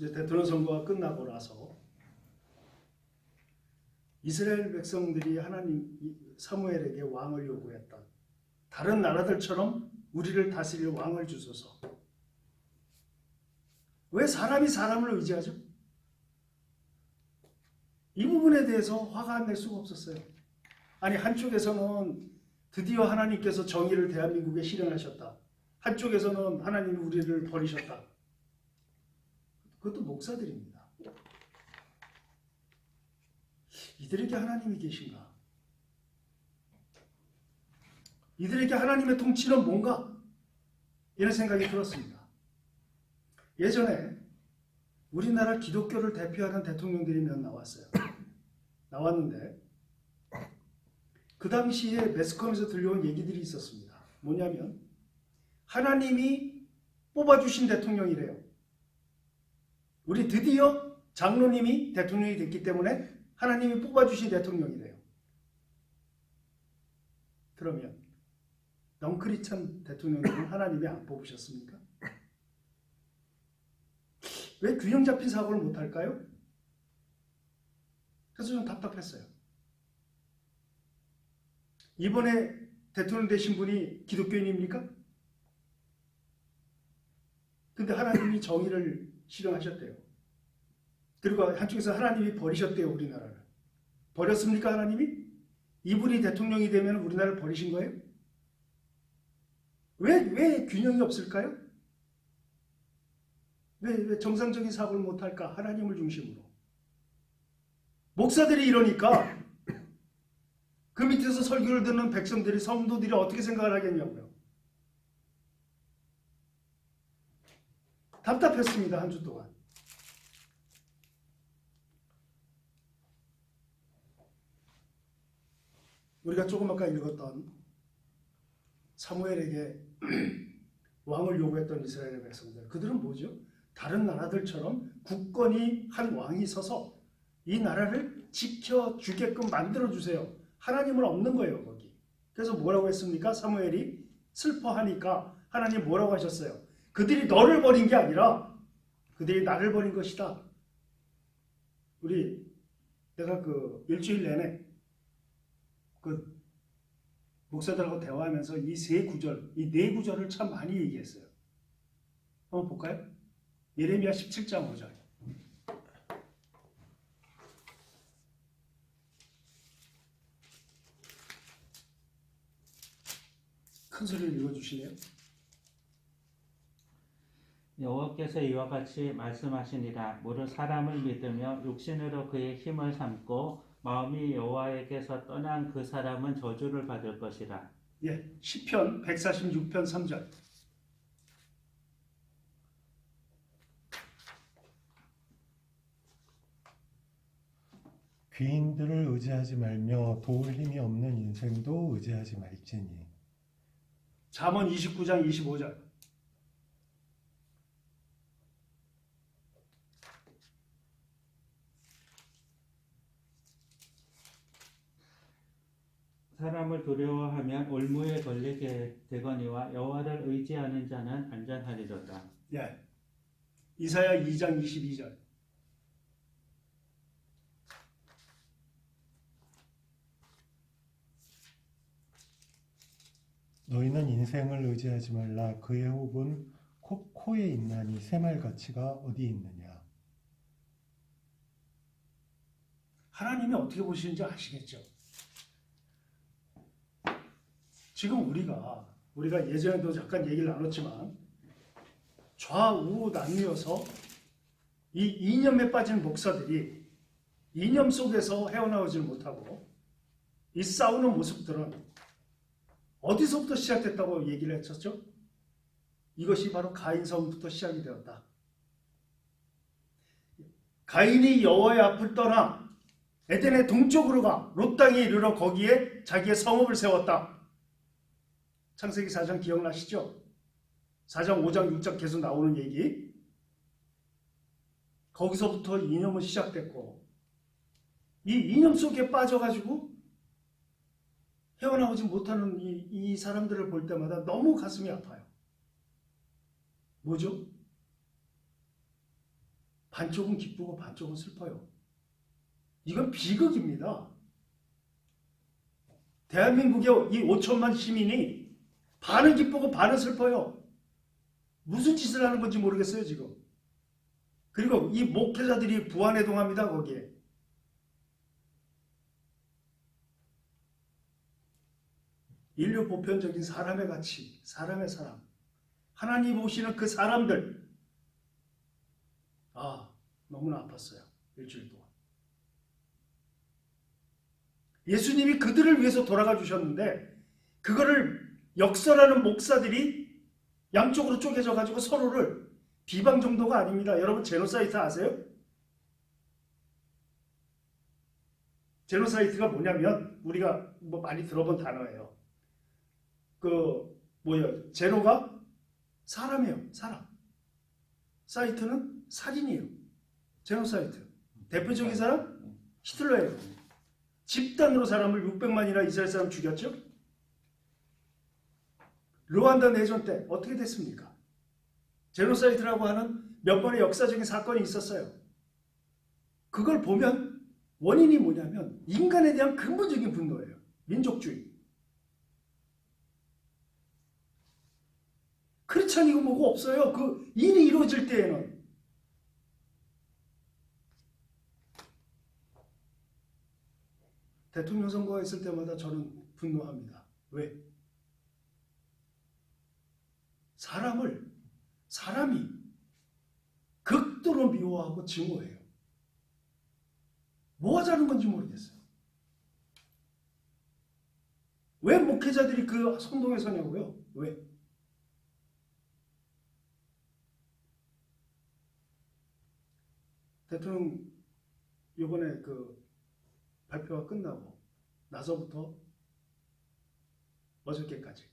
이제 대통령 선거가 끝나고 나서 이스라엘 백성들이 하나님 사무엘에게 왕을 요구했다. 다른 나라들처럼 우리를 다스릴 왕을 주소서. 왜 사람이 사람을 의지하죠? 이 부분에 대해서 화가 안 낼 수가 없었어요. 아니, 한쪽에서는 드디어 하나님께서 정의를 대한민국에 실현하셨다. 한쪽에서는 하나님이 우리를 버리셨다. 그것도 목사들입니다. 이들에게 하나님이 계신가? 이들에게 하나님의 통치는 뭔가? 이런 생각이 들었습니다. 예전에 우리나라 기독교를 대표하는 대통령들이 몇 나왔는데 그 당시에 매스컴에서 들려온 얘기들이 있었습니다. 뭐냐면 하나님이 뽑아주신 대통령이래요. 우리 드디어 장로님이 대통령이 됐기 때문에 하나님이 뽑아주신 대통령이래요. 그러면 덩크리찬 대통령님은 하나님이 안 뽑으셨습니까? 왜 균형 잡힌 사고를 못할까요? 그래서 좀 답답했어요. 이번에 대통령 되신 분이 기독교인입니까? 근데 하나님이 정의를 실현하셨대요. 그리고 한쪽에서 하나님이 버리셨대요, 우리나라를. 버렸습니까, 하나님이? 이분이 대통령이 되면 우리나라를 버리신 거예요? 왜 균형이 없을까요? 왜 정상적인 사고를 못할까? 하나님을 중심으로. 목사들이 이러니까 그 밑에서 설교를 듣는 백성들이, 성도들이 어떻게 생각을 하겠냐고요. 답답했습니다, 한 주 동안. 우리가 조금 아까 읽었던 사무엘에게 왕을 요구했던 이스라엘 백성들, 그들은 뭐죠? 다른 나라들처럼 굳건히 한 왕이 서서 이 나라를 지켜주게끔 만들어주세요. 하나님은 없는 거예요, 거기. 그래서 뭐라고 했습니까? 사무엘이 슬퍼하니까 하나님 뭐라고 하셨어요? 그들이 너를 버린 게 아니라 그들이 나를 버린 것이다. 내가 그 일주일 내내 그 목사들하고 대화하면서 이 네 구절을 참 많이 얘기했어요. 한번 볼까요? 예레미야 17장 5절. 큰 소리를 읽어주실래요? 여호와께서 이와 같이 말씀하시니라. 무릇 사람을 믿으며 육신으로 그의 힘을 삼고 마음이 여호와에게서 떠난 그 사람은 저주를 받을 것이라. 예, 시편 146편 3절. 귀인들을 의지하지 말며 도울 힘이 없는 인생도 의지하지 말지니. 잠언 29장 25절. 사람을 두려워하면 올무에 걸리게 되거니와 여호와를 의지하는 자는 안전하리로다. 예, 이사야 2장 22절. 너희는 인생을 의지하지 말라. 그의 호흡은 코에 있나니 새말 가치가 어디 있느냐. 하나님이 어떻게 보시는지 아시겠죠? 지금 우리가 예전에도 잠깐 얘기를 나눴지만 좌우 나뉘어서 이 이념에 빠진 목사들이 이념 속에서 헤어나오질 못하고 이 싸우는 모습들은 어디서부터 시작됐다고 얘기를 했었죠? 이것이 바로 가인성부터 시작이 되었다. 가인이 여호와의 앞을 떠나 에덴의 동쪽으로 가 롯 땅에 이르러 거기에 자기의 성읍을 세웠다. 창세기 4장 기억나시죠? 4장, 5장, 6장 계속 나오는 얘기. 거기서부터 이념은 시작됐고 이 이념 속에 빠져가지고 헤어나오지 못하는 이 사람들을 볼 때마다 너무 가슴이 아파요. 뭐죠? 반쪽은 기쁘고 반쪽은 슬퍼요. 이건 비극입니다. 대한민국의 이 5천만 시민이 반은 기쁘고 반은 슬퍼요. 무슨 짓을 하는 건지 모르겠어요, 지금. 그리고 이 목회자들이 부안해동합니다, 거기에. 인류 보편적인 사람의 가치, 사람의 사랑, 하나님 보시는 그 사람들, 너무나 아팠어요. 일주일 동안. 예수님이 그들을 위해서 돌아가 주셨는데 그거를 역설하는 목사들이 양쪽으로 쪼개져 가지고 서로를 비방 정도가 아닙니다. 여러분 제노사이트 아세요? 제노사이트가 뭐냐면 우리가 많이 들어본 단어예요. 제노가 사람이에요. 사람. 사이트는 살인이에요. 제노사이트. 대표적인 사람? 히틀러예요. 집단으로 사람을 600만이나 이스라엘 사람 죽였죠? 르완다 내전 때 어떻게 됐습니까? 제노사이트라고 하는 몇 번의 역사적인 사건이 있었어요. 그걸 보면 원인이 뭐냐면 인간에 대한 근본적인 분노예요. 민족주의. 크리스찬이고 뭐고 없어요. 그 일이 이루어질 때에는. 대통령 선거가 있을 때마다 저는 분노합니다. 왜? 사람이 극도로 미워하고 증오해요. 뭐 하자는 건지 모르겠어요. 왜 목회자들이 그 선동에 서냐고요? 왜? 대통령 이번에 그 발표가 끝나고 나서부터 어저께까지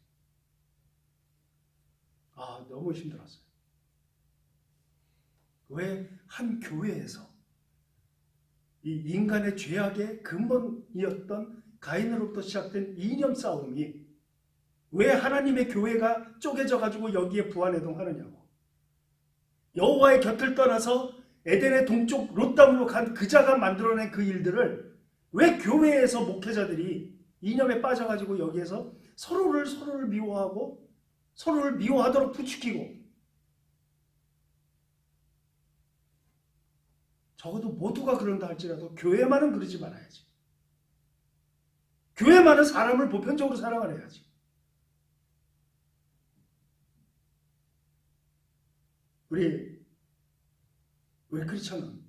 너무 힘들었어요. 왜 한 교회에서 이 인간의 죄악의 근본이었던 가인으로부터 시작된 이념 싸움이 왜 하나님의 교회가 쪼개져 가지고 여기에 부안해동하느냐고. 여호와의 곁을 떠나서 에덴의 동쪽 롯담으로 간 그자가 만들어낸 그 일들을 왜 교회에서 목회자들이 이념에 빠져가지고 여기에서 서로를 미워하고 서로를 미워하도록 부추기고, 적어도 모두가 그런다 할지라도 교회만은 그러지 말아야지. 교회만은 사람을 보편적으로 사랑을 해야지. 우리 크리스천은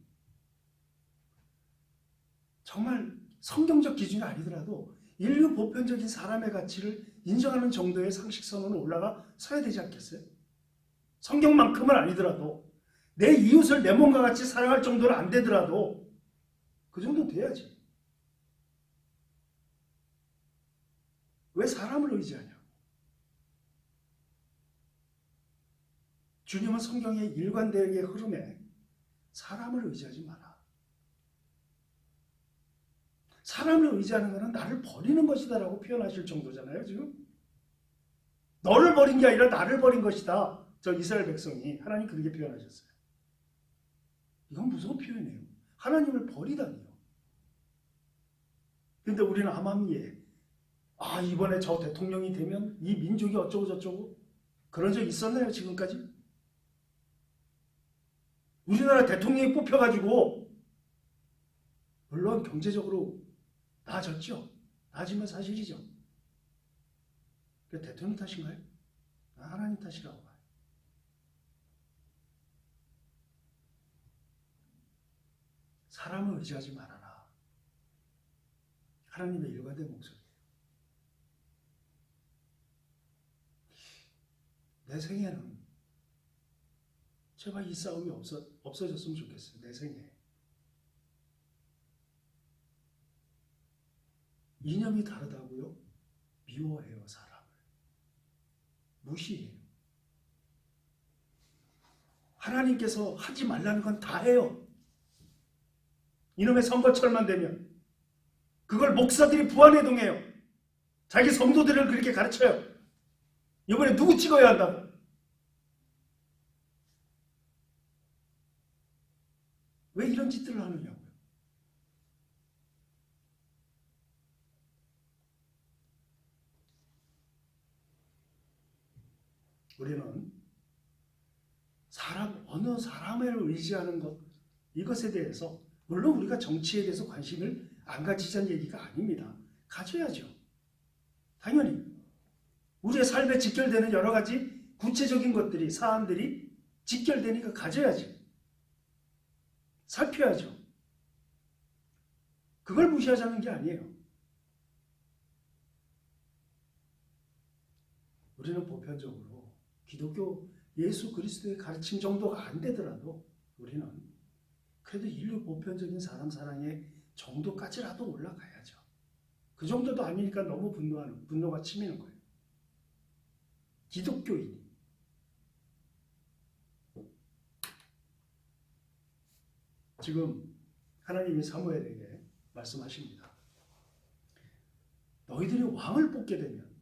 정말 성경적 기준이 아니더라도 인류 보편적인 사람의 가치를 인정하는 정도의 상식선은 올라가 서야 되지 않겠어요? 성경만큼은 아니더라도 내 이웃을 내 몸과 같이 사랑할 정도는 안 되더라도 그 정도 돼야지. 왜 사람을 의지하냐? 주님은 성경의 일관되게 흐름에 사람을 의지하지 마라. 사람을 의지하는 것은 나를 버리는 것이다 라고 표현하실 정도잖아요. 지금 너를 버린 게 아니라 나를 버린 것이다. 저 이스라엘 백성이 하나님 그렇게 표현하셨어요. 이건 무서운 표현이에요. 하나님을 버리다니요. 근데 우리는 암암리에 이번에 저 대통령이 되면 이 민족이 어쩌고 저쩌고 그런 적 있었나요? 지금까지? 우리나라 대통령이 뽑혀가지고 물론 경제적으로 나아졌죠. 나아지면 사실이죠. 그 대통령 탓인가요? 하나님 탓이라고 봐요. 사람을 의지하지 말아라. 하나님의 일관된 목소리예요. 내 생에는 제발 이 싸움이 없어졌으면 좋겠어요. 내 생에. 이념이 다르다고요? 미워해요, 사람을. 무시해요. 하나님께서 하지 말라는 건 다 해요. 이놈의 선거철만 되면. 그걸 목사들이 부안해동해요. 자기 성도들을 그렇게 가르쳐요. 이번에 누구 찍어야 한다고. 왜 이런 짓들을 하느냐고요. 우리는 어느 사람을 의지하는 것, 이것에 대해서 물론 우리가 정치에 대해서 관심을 안 가지자는 얘기가 아닙니다. 가져야죠. 당연히 우리의 삶에 직결되는 여러 가지 구체적인 것들이, 사안들이 직결되니까 가져야지. 살펴야죠. 그걸 무시하자는 게 아니에요. 우리는 보편적으로 기독교 예수 그리스도의 가르침 정도가 안 되더라도 우리는 그래도 인류 보편적인 사람 사랑의 정도까지라도 올라가야죠. 그 정도도 아니니까 너무 분노가 치미는 거예요. 기독교인이. 지금 하나님이 사무엘에게 말씀하십니다. 너희들이 왕을 뽑게 되면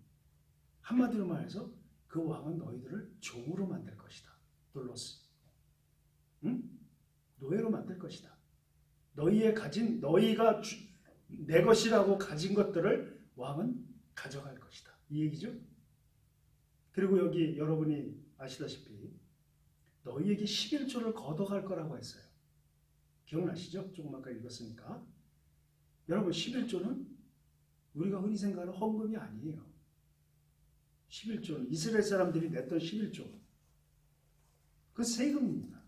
한마디로 말해서 그 왕은 너희들을 종으로 만들 것이다. 돌로스. 응? 노예로 만들 것이다. 너희가 내 것이라고 가진 것들을 왕은 가져갈 것이다. 이 얘기죠. 그리고 여기 여러분이 아시다시피 너희에게 11조를 걷어갈 거라고 했어요. 기억나시죠? 조금 아까 읽었으니까. 여러분 11조는 우리가 흔히 생각하는 헌금이 아니에요. 11조는 이스라엘 사람들이 냈던 11조. 그 세금입니다.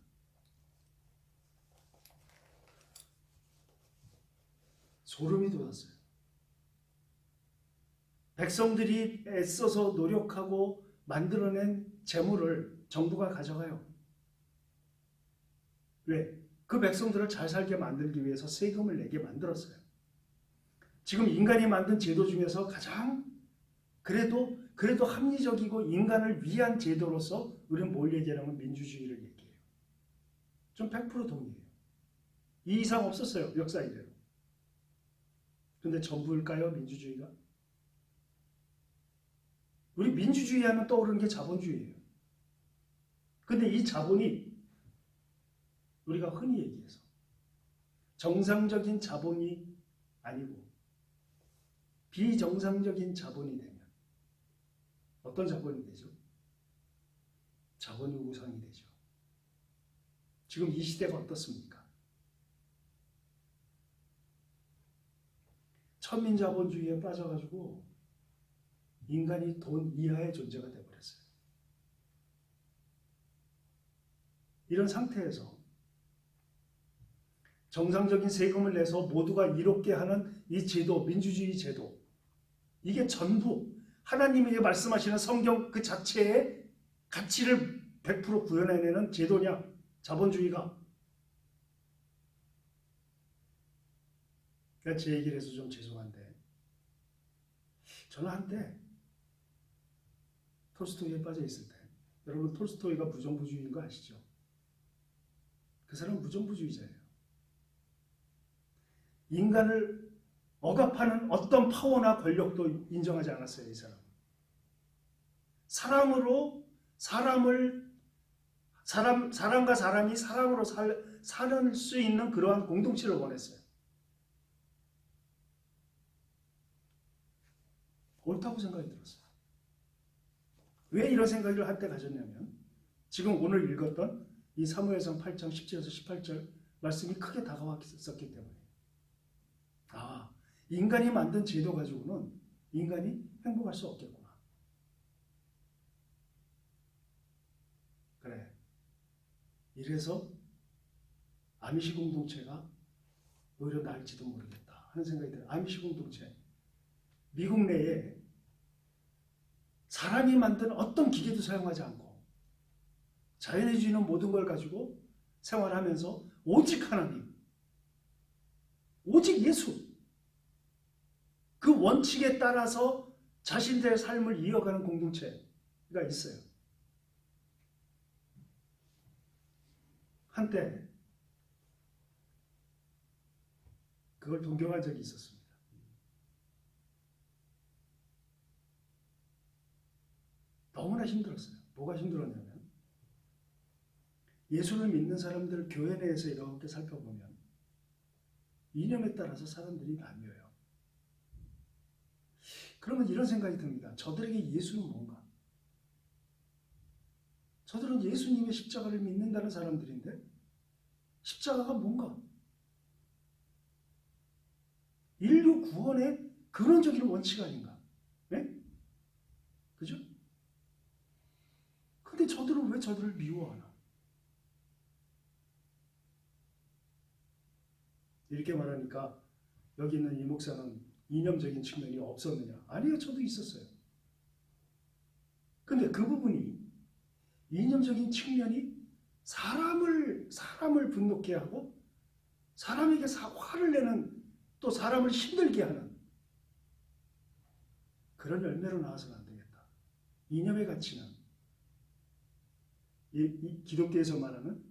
소름이 돋았어요. 백성들이 애써서 노력하고 만들어낸 재물을 정부가 가져가요. 왜? 그 백성들을 잘 살게 만들기 위해서 세금을 내게 만들었어요. 지금 인간이 만든 제도 중에서 가장 그래도 합리적이고 인간을 위한 제도로서 우리는 뭘 얘기하냐면 민주주의를 얘기해요. 좀 100% 동의해요. 이 이상 없었어요. 역사 이래로. 근데 전부일까요? 민주주의가? 우리 민주주의 하면 떠오르는 게 자본주의예요. 근데 이 자본이 우리가 흔히 얘기해서 정상적인 자본이 아니고 비정상적인 자본이 되면 어떤 자본이 되죠? 자본이 우상이 되죠. 지금 이 시대가 어떻습니까? 천민자본주의에 빠져가지고 인간이 돈 이하의 존재가 되어버렸어요. 이런 상태에서 정상적인 세금을 내서 모두가 이롭게 하는 이 제도, 민주주의 제도, 이게 전부 하나님이 말씀하시는 성경 그 자체의 가치를 100% 구현해내는 제도냐? 자본주의가. 그러니까 제 얘기를 해서 좀 죄송한데 저는 한때 톨스토이에 빠져 있을 때, 여러분 톨스토이가 무정부주의인 거 아시죠? 그 사람은 무정부주의자예요. 인간을 억압하는 어떤 파워나 권력도 인정하지 않았어요. 이 사람은. 사람과 사람이 사람으로 살 수 있는 그러한 공동체를 원했어요. 옳다고 생각이 들었어요. 왜 이런 생각을 한때 가졌냐면 지금 오늘 읽었던 이 사무엘상 8장 10절에서 18절 말씀이 크게 다가왔었기 때문에 인간이 만든 제도 가지고는 인간이 행복할 수 없겠구나. 그래. 이래서 아미시 공동체가 오히려 나을지도 모르겠다 하는 생각이 들어요. 아미시 공동체. 미국 내에 사람이 만든 어떤 기계도 사용하지 않고 자연이 주는 모든 걸 가지고 생활하면서 오직 하나님, 오직 예수, 그 원칙에 따라서 자신들의 삶을 이어가는 공동체가 있어요. 한때 그걸 동경한 적이 있었습니다. 너무나 힘들었어요. 뭐가 힘들었냐면 예수를 믿는 사람들 교회 내에서 이렇게 살펴보면 이념에 따라서 사람들이 나뉘어요. 그러면 이런 생각이 듭니다. 저들에게 예수는 뭔가? 저들은 예수님의 십자가를 믿는다는 사람들인데 십자가가 뭔가? 인류 구원의 근원적인 원칙 아닌가? 네? 그죠? 근데 저들은 왜 저들을 미워하나? 이렇게 말하니까 여기 있는 이 목사는 이념적인 측면이 없었느냐? 아니요, 저도 있었어요. 근데 그 부분이 이념적인 측면이 사람을 분노케 하고 사람에게 화를 내는, 또 사람을 힘들게 하는 그런 열매로 나와서는 안 되겠다. 이념의 가치는 이 기독교에서 말하는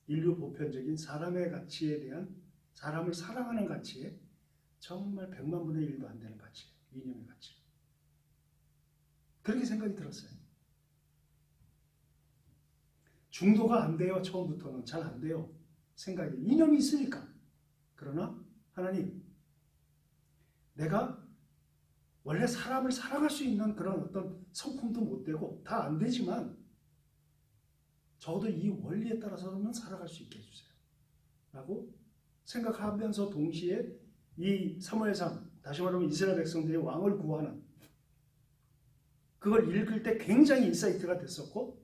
인류 보편적인 사람의 가치에 대한, 사람을 사랑하는 가치에 정말 100만 분의 1도 안 되는 가치예요. 이념의 가치. 그렇게 생각이 들었어요. 중도가 안 돼요. 처음부터는 잘 안 돼요. 생각이. 이념이 있으니까. 그러나 하나님, 내가 원래 사람을 사랑할 수 있는 그런 어떤 성품도 못 되고 다 안 되지만 적어도 이 원리에 따라서는 살아갈 수 있게 해주세요. 라고 생각하면서 동시에 이 사무엘상, 다시 말하면 이스라엘 백성들이 왕을 구하는 그걸 읽을 때 굉장히 인사이트가 됐었고,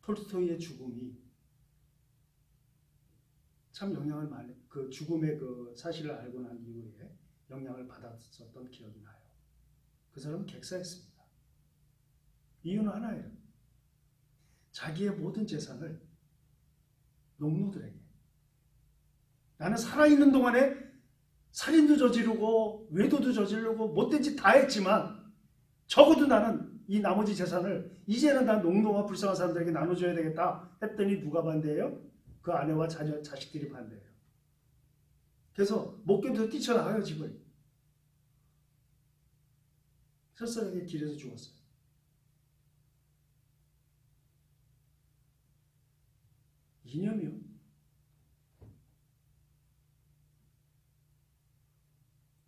톨스토이의 죽음이 참 영향을 많이, 그 죽음의 그 사실을 알고 난 이후에 영향을 받았었던 기억이 나요. 그 사람은 객사했습니다. 이유는 하나예요. 자기의 모든 재산을 농노들에게, 나는 살아있는 동안에 살인도 저지르고 외도도 저지르고 못된 짓 다 했지만 적어도 나는 이 나머지 재산을 이제는 다 농노와 불쌍한 사람들에게 나눠줘야 되겠다 했더니 누가 반대해요? 그 아내와 자식들이 반대해요. 그래서 목견도 뛰쳐나가요, 집을. 설사하게 길에서 죽었어요. 이념이요.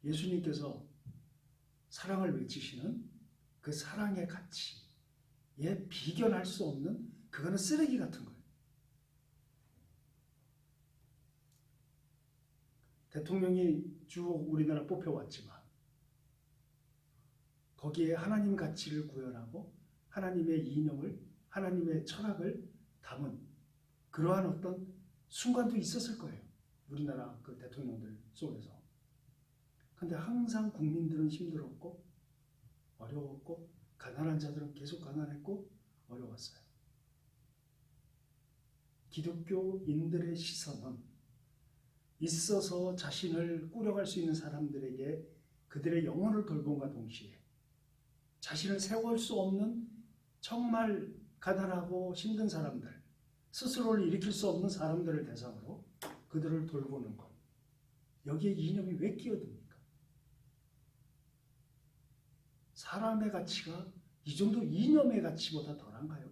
예수님께서 사랑을 외치시는 그 사랑의 가치에 비견할 수 없는, 그거는 쓰레기 같은 거예요. 대통령이 쭉 우리나라 뽑혀왔지만 거기에 하나님 가치를 구현하고 하나님의 이념을, 하나님의 철학을 담은 그러한 어떤 순간도 있었을 거예요. 우리나라 그 대통령들 속에서. 근데 항상 국민들은 힘들었고 어려웠고 가난한 자들은 계속 가난했고 어려웠어요. 기독교인들의 시선은 있어서 자신을 꾸려갈 수 있는 사람들에게 그들의 영혼을 돌봄과 동시에 자신을 세워올 수 없는 정말 가난하고 힘든 사람들, 스스로를 일으킬 수 없는 사람들을 대상으로 그들을 돌보는 것. 여기에 이념이 왜 끼어듭니까? 사람의 가치가 이 정도 이념의 가치보다 덜한가요?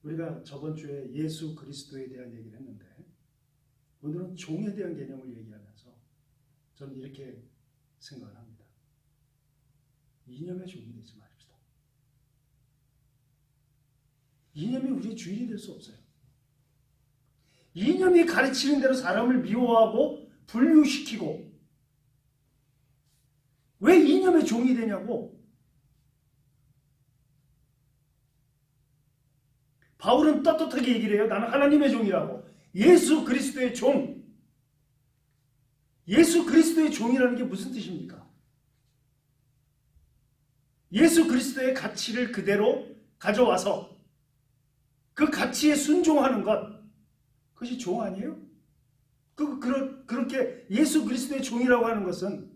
우리가 저번 주에 예수 그리스도에 대한 얘기를 했는데 오늘은 종에 대한 개념을 얘기하면서 저는 이렇게 생각을 합니다. 이념의 종이 되지 마십시다. 이념이 우리의 주인이 될 수 없어요. 이념이 가르치는 대로 사람을 미워하고 분류시키고 왜 이념의 종이 되냐고. 바울은 떳떳하게 얘기를 해요. 나는 하나님의 종이라고. 예수 그리스도의 종. 예수 그리스도의 종이라는 게 무슨 뜻입니까? 예수 그리스도의 가치를 그대로 가져와서 그 가치에 순종하는 것, 그것이 종 아니에요? 그렇게 예수 그리스도의 종이라고 하는 것은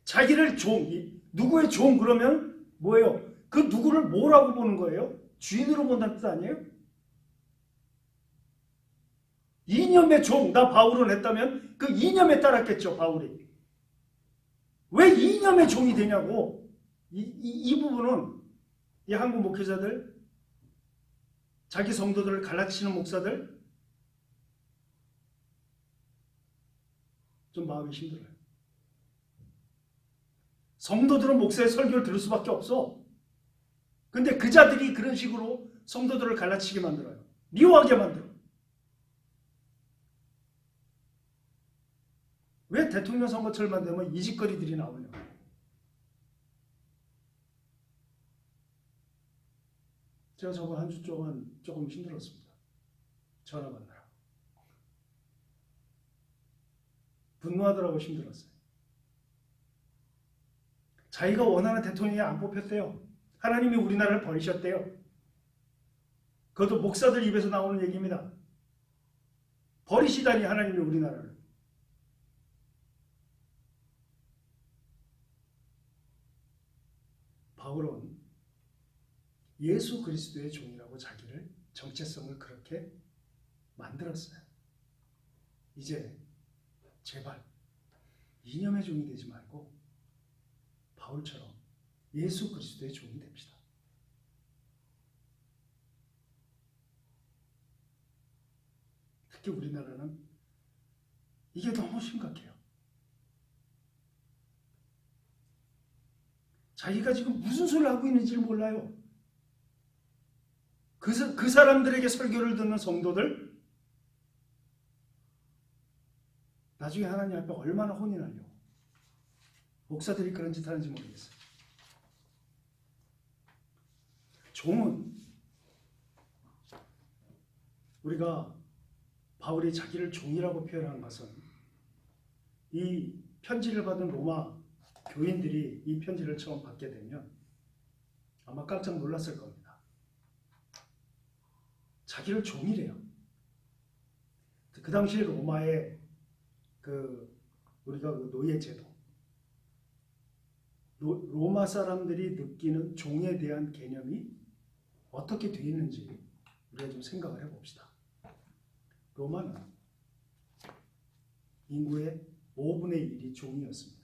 자기를 종, 누구의 종 그러면 뭐예요? 그 누구를 뭐라고 보는 거예요? 주인으로 본다는 뜻 아니에요? 이념의 종, 나 바울은 했다면 그 이념에 따랐겠죠, 바울이. 왜 이념의 종이 되냐고. 이 부분은 이 한국 목회자들, 자기 성도들을 갈라치는 목사들 좀 마음이 힘들어요. 성도들은 목사의 설교를 들을 수밖에 없어. 근데 그 자들이 그런 식으로 성도들을 갈라치게 만들어요. 미워하게 만들어. 왜 대통령 선거철만 되면 이 짓거리들이 나오냐고. 제가 저번 한 주 동안 조금 힘들었습니다. 전화 받느라. 분노하더라고. 힘들었어요. 자기가 원하는 대통령이 안 뽑혔대요. 하나님이 우리나라를 버리셨대요. 그것도 목사들 입에서 나오는 얘기입니다. 버리시다니 하나님이 우리나라를. 바울은 예수 그리스도의 종이라고 자기를, 정체성을 그렇게 만들었어요. 이제 제발 이념의 종이 되지 말고 바울처럼 예수 그리스도의 종이 됩시다. 특히 우리나라는 이게 너무 심각해요. 자기가 지금 무슨 소리를 하고 있는지를 몰라요. 그 사람들에게 설교를 듣는 성도들, 나중에 하나님 앞에 얼마나 혼이 날려. 목사들이 그런 짓 하는지 모르겠어요. 종은, 우리가 바울이 자기를 종이라고 표현한 것은 이 편지를 받은 로마 교인들이 이 편지를 처음 받게 되면 아마 깜짝 놀랐을 겁니다. 자기를 종이래요. 그 당시에 로마의 우리가 노예 제도, 로마 사람들이 느끼는 종에 대한 개념이 어떻게 되어 있는지 우리가 좀 생각을 해봅시다. 로마는 인구의 5분의 1이 종이었습니다.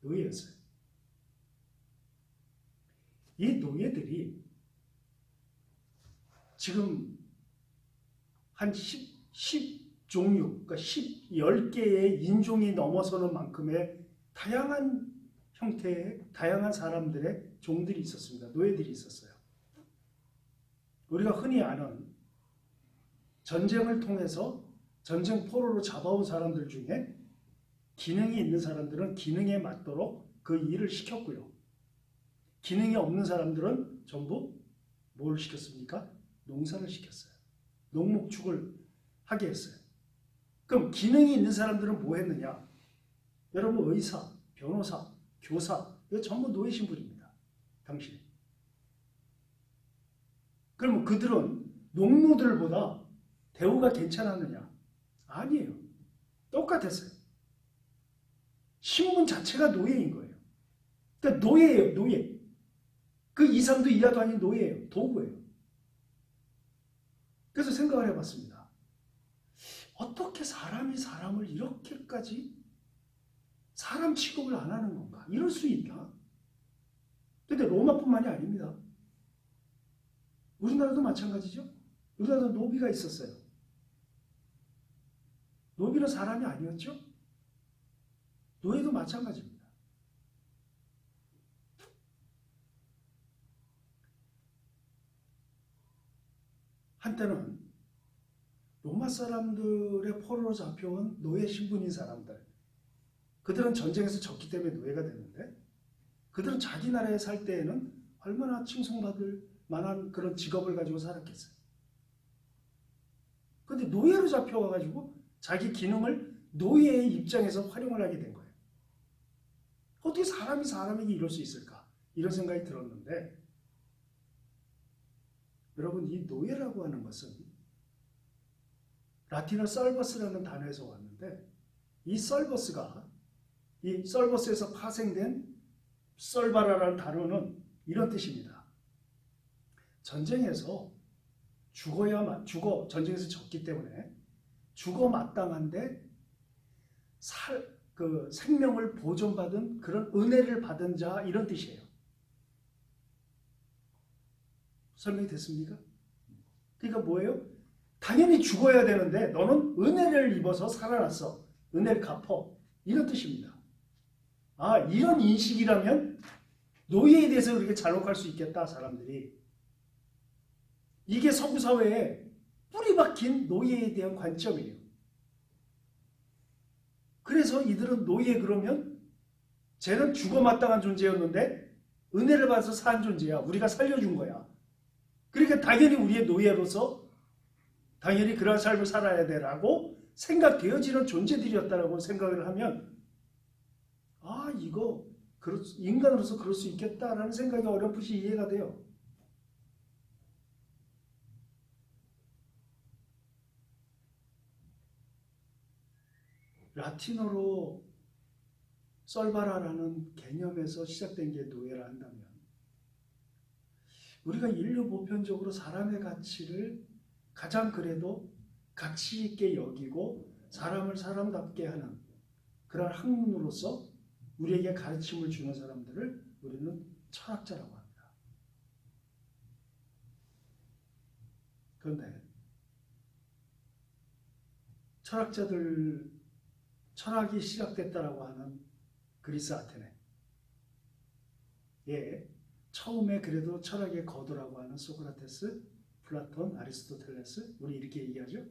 노예였어요. 이 노예들이 지금 한 10종류, 그러니까 10개의 인종이 넘어서는 만큼의 다양한 형태의, 다양한 사람들의 종들이 있었습니다. 노예들이 있었어요. 우리가 흔히 아는 전쟁을 통해서 전쟁 포로로 잡아온 사람들 중에 기능이 있는 사람들은 기능에 맞도록 그 일을 시켰고요. 기능이 없는 사람들은 전부 뭘 시켰습니까? 농사를 시켰어요. 농목축을 하게 했어요. 그럼 기능이 있는 사람들은 뭐 했느냐? 여러분, 의사, 변호사, 교사, 이거 전부 노예 신분입니다. 당시. 그러면 그들은 농노들보다 대우가 괜찮았느냐? 아니에요. 똑같았어요. 신분 자체가 노예인 거예요. 그러니까 노예예요, 노예. 그 이상도 이하도 아닌 노예예요. 도구예요. 그래서 생각을 해봤습니다. 어떻게 사람이 사람을 이렇게까지 사람 취급을 안 하는 건가? 이럴 수 있나? 근데 로마뿐만이 아닙니다. 우리나라도 마찬가지죠. 우리나라도 노비가 있었어요. 노비는 사람이 아니었죠? 노예도 마찬가지입니다. 한때는 로마 사람들의 포로로 잡혀온 노예 신분인 사람들, 그들은 전쟁에서 졌기 때문에 노예가 됐는데 그들은 자기 나라에 살 때에는 얼마나 칭송받을 만한 그런 직업을 가지고 살았겠어요. 그런데 노예로 잡혀와가지고 자기 기능을 노예의 입장에서 활용을 하게 된 거예요. 어떻게 사람이 사람에게 이럴 수 있을까? 이런 생각이 들었는데, 여러분, 이 노예라고 하는 것은 라틴어 썰버스라는 단어에서 왔는데, 이 썰버스에서 파생된 썰바라라는 단어는 이런 뜻입니다. 전쟁에서 전쟁에서 졌기 때문에 죽어 마땅한데 그 생명을 보존받은 그런 은혜를 받은 자 이런 뜻이에요. 설명이 됐습니까? 그러니까 뭐예요? 당연히 죽어야 되는데 너는 은혜를 입어서 살아났어. 은혜를 갚어. 이런 뜻입니다. 아, 이런 인식이라면 노예에 대해서 그렇게 잔혹할 수 있겠다, 사람들이. 이게 서구 사회에 뿌리 박힌 노예에 대한 관점이에요. 그래서 이들은 노예 그러면 쟤는 죽어 마땅한 존재였는데 은혜를 받아서 산 존재야. 우리가 살려준 거야. 그러니까 당연히 우리의 노예로서 당연히 그런 삶을 살아야 되라고 생각되어지는 존재들이었다라고 생각을 하면 아, 이거 인간으로서 그럴 수 있겠다라는 생각이 어렴풋이 이해가 돼요. 라틴어로 썰바라라는 개념에서 시작된 게 노예라 한다면 우리가 인류 보편적으로 사람의 가치를 가장 그래도 가치 있게 여기고 사람을 사람답게 하는 그런 학문으로서 우리에게 가르침을 주는 사람들을 우리는 철학자라고 합니다. 그런데 철학이 시작됐다라고 하는 그리스 아테네. 예, 처음에 그래도 철학의 거두라고 하는 소크라테스, 플라톤, 아리스토텔레스, 우리 이렇게 얘기하죠.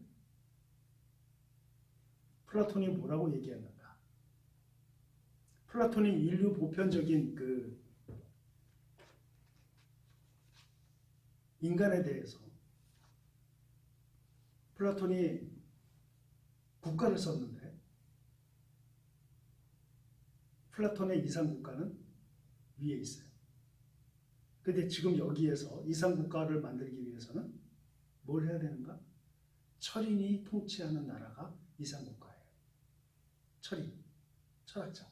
플라톤이 뭐라고 얘기했는가? 플라톤이 인류 보편적인 그 인간에 대해서 플라톤이 국가를 썼는데 플라톤의 이상국가는 위에 있어요. 근데 지금 여기에서 이상국가를 만들기 위해서는 뭘 해야 되는가? 철인이 통치하는 나라가 이상국가예요. 철인, 철학자.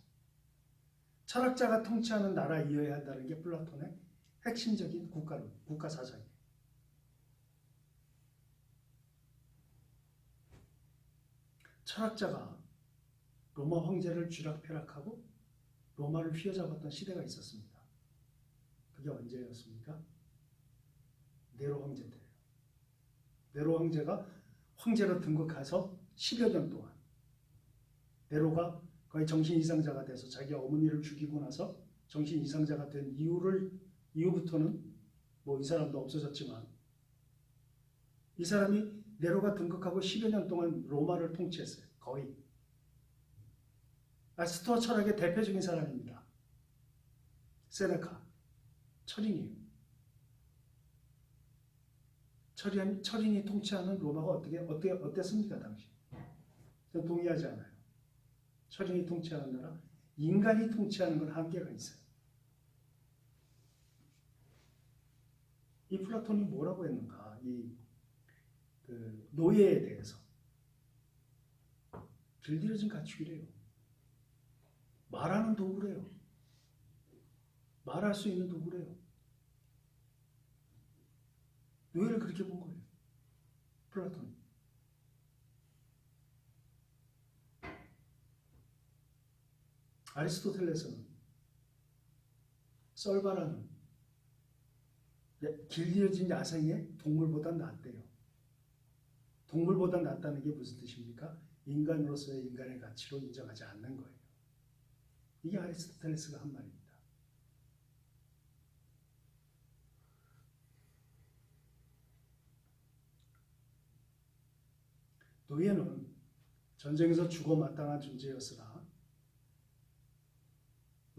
철학자가 통치하는 나라이어야 한다는 게 플라톤의 핵심적인 국가 사상이에요. 철학자가 로마 황제를 쥐락펴락하고 로마를 휘어잡았던 시대가 있었습니다. 그게 언제였습니까? 네로 황제 때예요. 네로 황제가 황제로 등극해서 10여 년 동안 네로가 거의 정신 이상자가 돼서 자기 어머니를 죽이고 나서 정신 이상자가 된 이후부터는 뭐 이 사람도 없어졌지만 이 사람이 네로가 등극하고 10여 년 동안 로마를 통치했어요. 거의. 스토아 철학의 대표적인 사람입니다. 세네카. 철인이에요. 철인이 통치하는 로마가 어땠습니까, 당시? 저는 동의하지 않아요. 철인이 통치하는 나라, 인간이 통치하는 건 한계가 있어요. 이 플라톤이 뭐라고 했는가? 그 노예에 대해서 길들여진 가축이래요. 말하는 도구래요. 말할 수 있는 도구래요. 노예를 그렇게 본 거예요. 플라톤이. 아리스토텔레스는 썰바라는 길들여진 야생의 동물보다 낫대요. 동물보다 낫다는 게 무슨 뜻입니까? 인간으로서의 인간의 가치로 인정하지 않는 거예요. 이게 아리스토텔레스가 한 말입니다. 노예는 전쟁에서 죽어 마땅한 존재였으나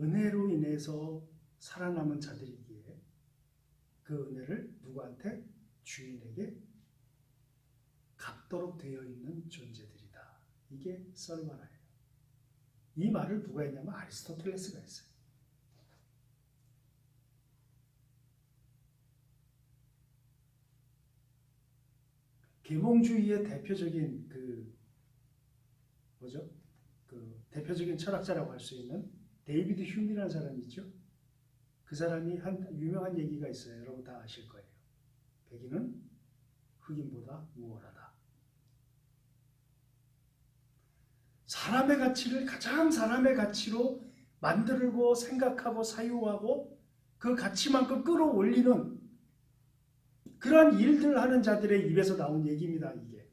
은혜로 인해서 살아남은 자들이기에 그 은혜를 누구한테? 주인에게 갚도록 되어 있는 존재들이다. 이게 썰바라예요. 이 말을 누가 했냐면 아리스토텔레스가 했어요. 계몽주의의 대표적인 대표적인 철학자라고 할 수 있는 데이비드 휴미라는 사람이 있죠. 그 사람이 한 유명한 얘기가 있어요. 여러분 다 아실 거예요. 백인은 흑인보다 우월하다. 사람의 가치를 가장 사람의 가치로 만들고 생각하고 사유하고 그 가치만큼 끌어올리는 그러한 일들 하는 자들의 입에서 나온 얘기입니다. 이게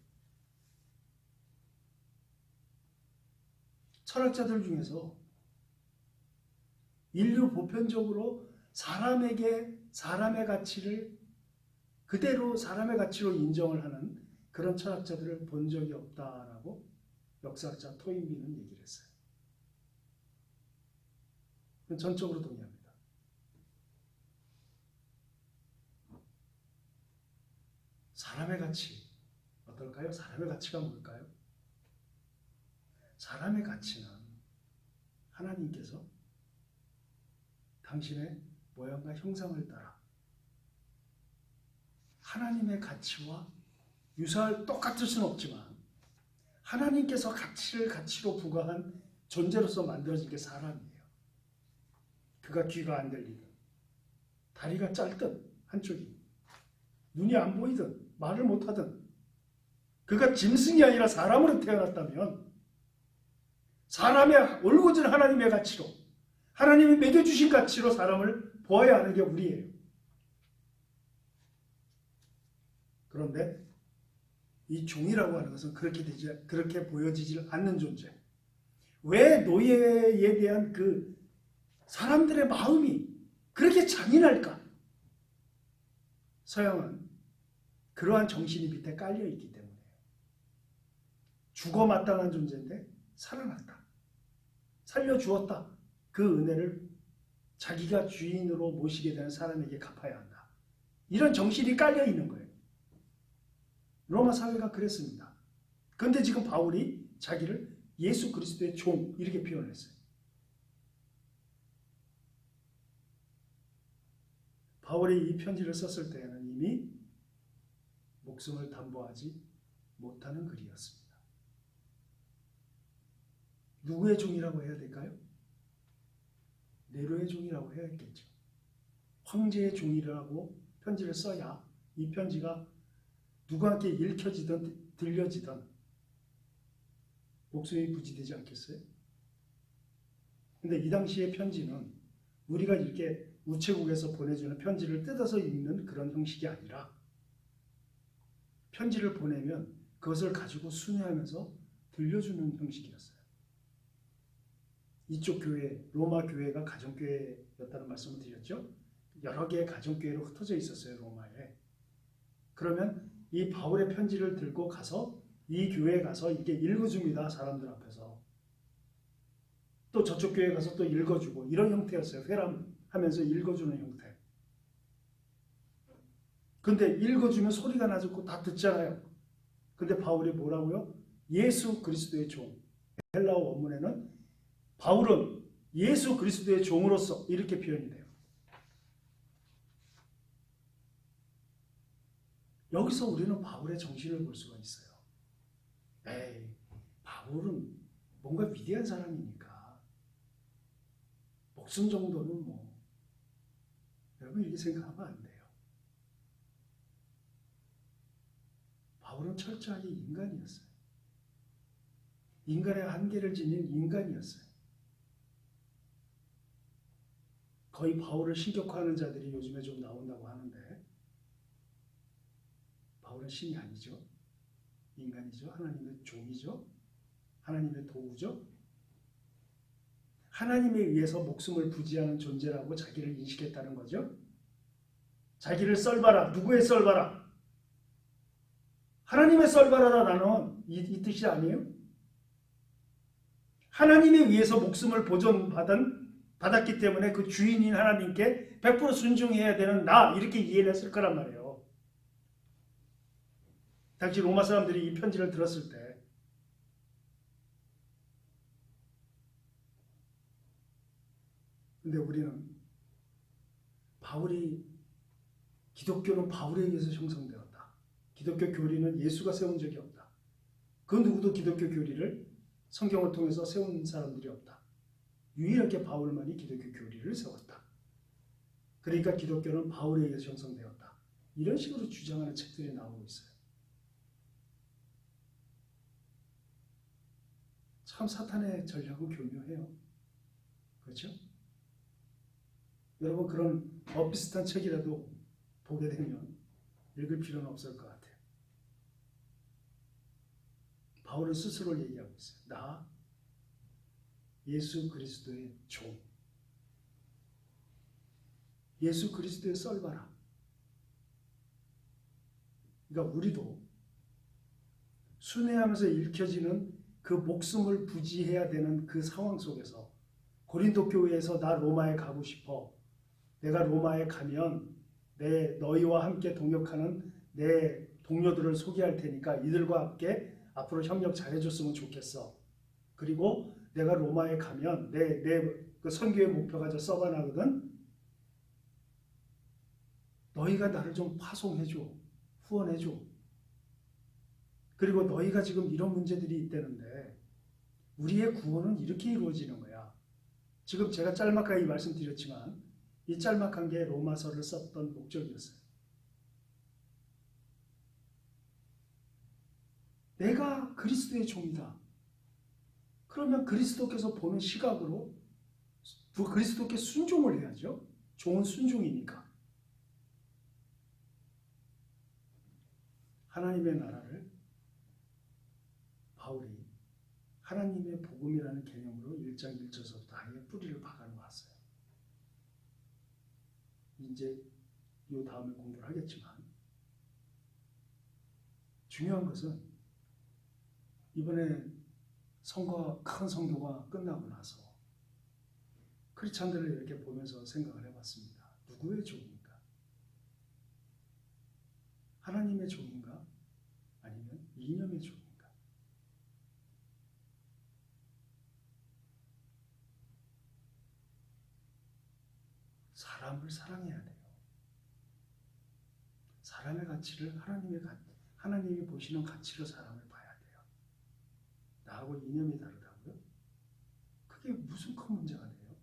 철학자들 중에서 인류 보편적으로 사람에게 사람의 가치를 그대로 사람의 가치로 인정을 하는 그런 철학자들을 본 적이 없다라고 역사학자 토인비는 얘기를 했어요. 전적으로 동의합니다. 사람의 가치 어떨까요? 사람의 가치가 뭘까요? 사람의 가치는 하나님께서 당신의 모양과 형상을 따라 하나님의 가치와 유사할 똑같을 수는 없지만 하나님께서 가치를 가치로 부과한 존재로서 만들어진 게 사람이에요. 그가 귀가 안 들리든 다리가 짧든 한쪽이 눈이 안 보이든 말을 못하든 그가 짐승이 아니라 사람으로 태어났다면 사람의 올곧은 하나님의 가치로 하나님이 매겨주신 가치로 사람을 보아야 하는 게 우리예요. 그런데 이 종이라고 하는 것은 그렇게 보여지질 않는 존재. 왜 노예에 대한 그 사람들의 마음이 그렇게 잔인할까? 서양은 그러한 정신이 밑에 깔려 있기 때문에 죽어 마땅한 존재인데 살아났다. 살려주었다. 그 은혜를 자기가 주인으로 모시게 되는 사람에게 갚아야 한다. 이런 정신이 깔려 있는 거예요. 로마 사회가 그랬습니다. 그런데 지금 바울이 자기를 예수 그리스도의 종 이렇게 표현했어요. 바울이 이 편지를 썼을 때에는 이미 목숨을 담보하지 못하는 글이었습니다. 누구의 종이라고 해야 될까요? 네로의 종이라고 해야겠죠. 황제의 종이라고 편지를 써야 이 편지가 누구한테 읽혀지든 들려지든 목숨이 부지되지 않겠어요? 근데 이 당시의 편지는 우리가 이렇게 우체국에서 보내주는 편지를 뜯어서 읽는 그런 형식이 아니라 편지를 보내면 그것을 가지고 순회하면서 들려주는 형식이었어요. 이쪽 교회, 로마 교회가 가정교회였다는 말씀을 드렸죠. 여러 개의 가정교회로 흩어져 있었어요, 로마에. 그러면 이 바울의 편지를 들고 가서 이 교회에 가서 이렇게 읽어줍니다. 사람들 앞에서. 또 저쪽 교회에 가서 또 읽어주고 이런 형태였어요. 회람하면서 읽어주는 형태. 근데 읽어주면 소리가 나고 다 듣잖아요. 근데 바울이 뭐라고요? 예수 그리스도의 종. 헬라어 원문에는 바울은 예수 그리스도의 종으로서 이렇게 표현이 돼요. 여기서 우리는 바울의 정신을 볼 수가 있어요. 에이, 바울은 뭔가 위대한 사람이니까 목숨 정도는 뭐 여러분 이렇게 생각하면 안 돼요. 바울은 철저하게 인간이었어요. 인간의 한계를 지닌 인간이었어요. 거의 바울을 신격화하는 자들이 요즘에 좀 나온다고 하는데 바울은 신이 아니죠. 인간이죠. 하나님의 종이죠. 하나님의 도구죠. 하나님에 의해서 목숨을 부지하는 존재라고 자기를 인식했다는 거죠. 자기를 썰봐라. 누구의 썰봐라? 하나님의 썰봐라라 나는 이 뜻이 아니에요. 하나님에 의해서 목숨을 받았기 때문에 그 주인인 하나님께 100% 순종해야 되는 나 이렇게 이해를 했을 거란 말이에요. 당시 로마 사람들이 이 편지를 들었을 때 근데 우리는 기독교는 바울에 의해서 형성되었다. 기독교 교리는 예수가 세운 적이 없다. 그 누구도 기독교 교리를 성경을 통해서 세운 사람들이 없다. 유일하게 바울만이 기독교 교리를 세웠다. 그러니까 기독교는 바울에 의해서 형성되었다. 이런 식으로 주장하는 책들이 나오고 있어요. 참 사탄의 전략은 교묘해요. 그렇죠? 여러분 그런 비슷한 책이라도 보게 되면 읽을 필요는 없을 것 같아요. 바울은 스스로 얘기하고 있어요. 나 예수 그리스도의 종. 예수 그리스도의 썰바라. 그러니까 우리도 순회하면서 읽혀지는 그 목숨을 부지해야 되는 그 상황 속에서 고린도 교회에서 나 로마에 가고 싶어. 내가 로마에 가면 너희와 함께 동역하는 내 동료들을 소개할 테니까 이들과 함께 앞으로 협력 잘해줬으면 좋겠어. 그리고 내가 로마에 가면 그 선교의 목표가 저 서바나거든. 너희가 나를 좀 파송해줘. 후원해줘. 그리고 너희가 지금 이런 문제들이 있다는데 우리의 구원은 이렇게 이루어지는 거야. 지금 제가 짤막하게 말씀드렸지만 이 짤막한 게 로마서를 썼던 목적이었어요. 내가 그리스도의 종이다. 그러면 그리스도께서 보는 시각으로 그리스도께 순종을 해야죠. 종은 순종이니까. 하나님의 나라를 바울이 하나님의 복음이라는 개념으로 1장 1절서부터 아예 뿌리를 박아놓았어요. 이제 이 다음에 공부를 하겠지만 중요한 것은 이번에 큰 선교가 끝나고 나서 크리스찬들을 이렇게 보면서 생각을 해봤습니다. 누구의 종인가? 하나님의 종인가? 아니면 이념의 종인가? 사람을 사랑해야 돼요. 사람의 가치를 하나님이 보시는 가치로 사람을 봐야 돼요. 나하고 이념이 다르다고요? 그게 무슨 큰 문제가 돼요?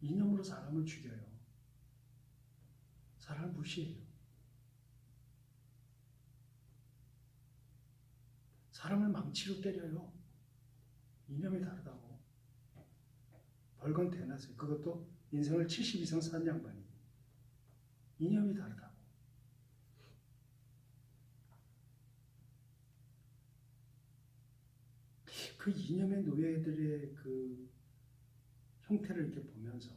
이념으로 사람을 죽여요. 사람을 무시해요. 사람을 망치로 때려요. 이념이 다르다고. 벌건 대낮에. 그것도 인생을 70 이상 산 양반이. 이념이 다르다고. 그 이념의 노예들의 그 형태를 이렇게 보면서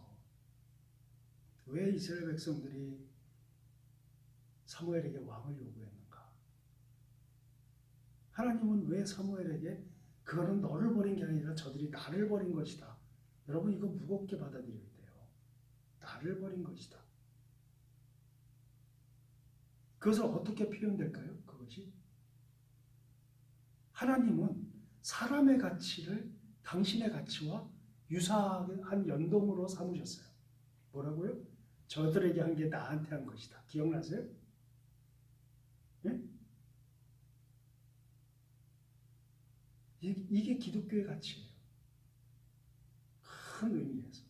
왜 이스라엘 백성들이 사무엘에게 왕을 요구했는가? 하나님은 왜 사무엘에게 그거는 너를 버린 게 아니라 저들이 나를 버린 것이다. 여러분 이거 무겁게 받아들여야 돼요. 나를 버린 것이다. 그것을 어떻게 표현될까요? 그것이 하나님은 사람의 가치를 당신의 가치와 유사한 연동으로 삼으셨어요. 뭐라고요? 저들에게 한 게 나한테 한 것이다. 기억나세요? 예? 이게 기독교의 가치예요. 큰 의미에서.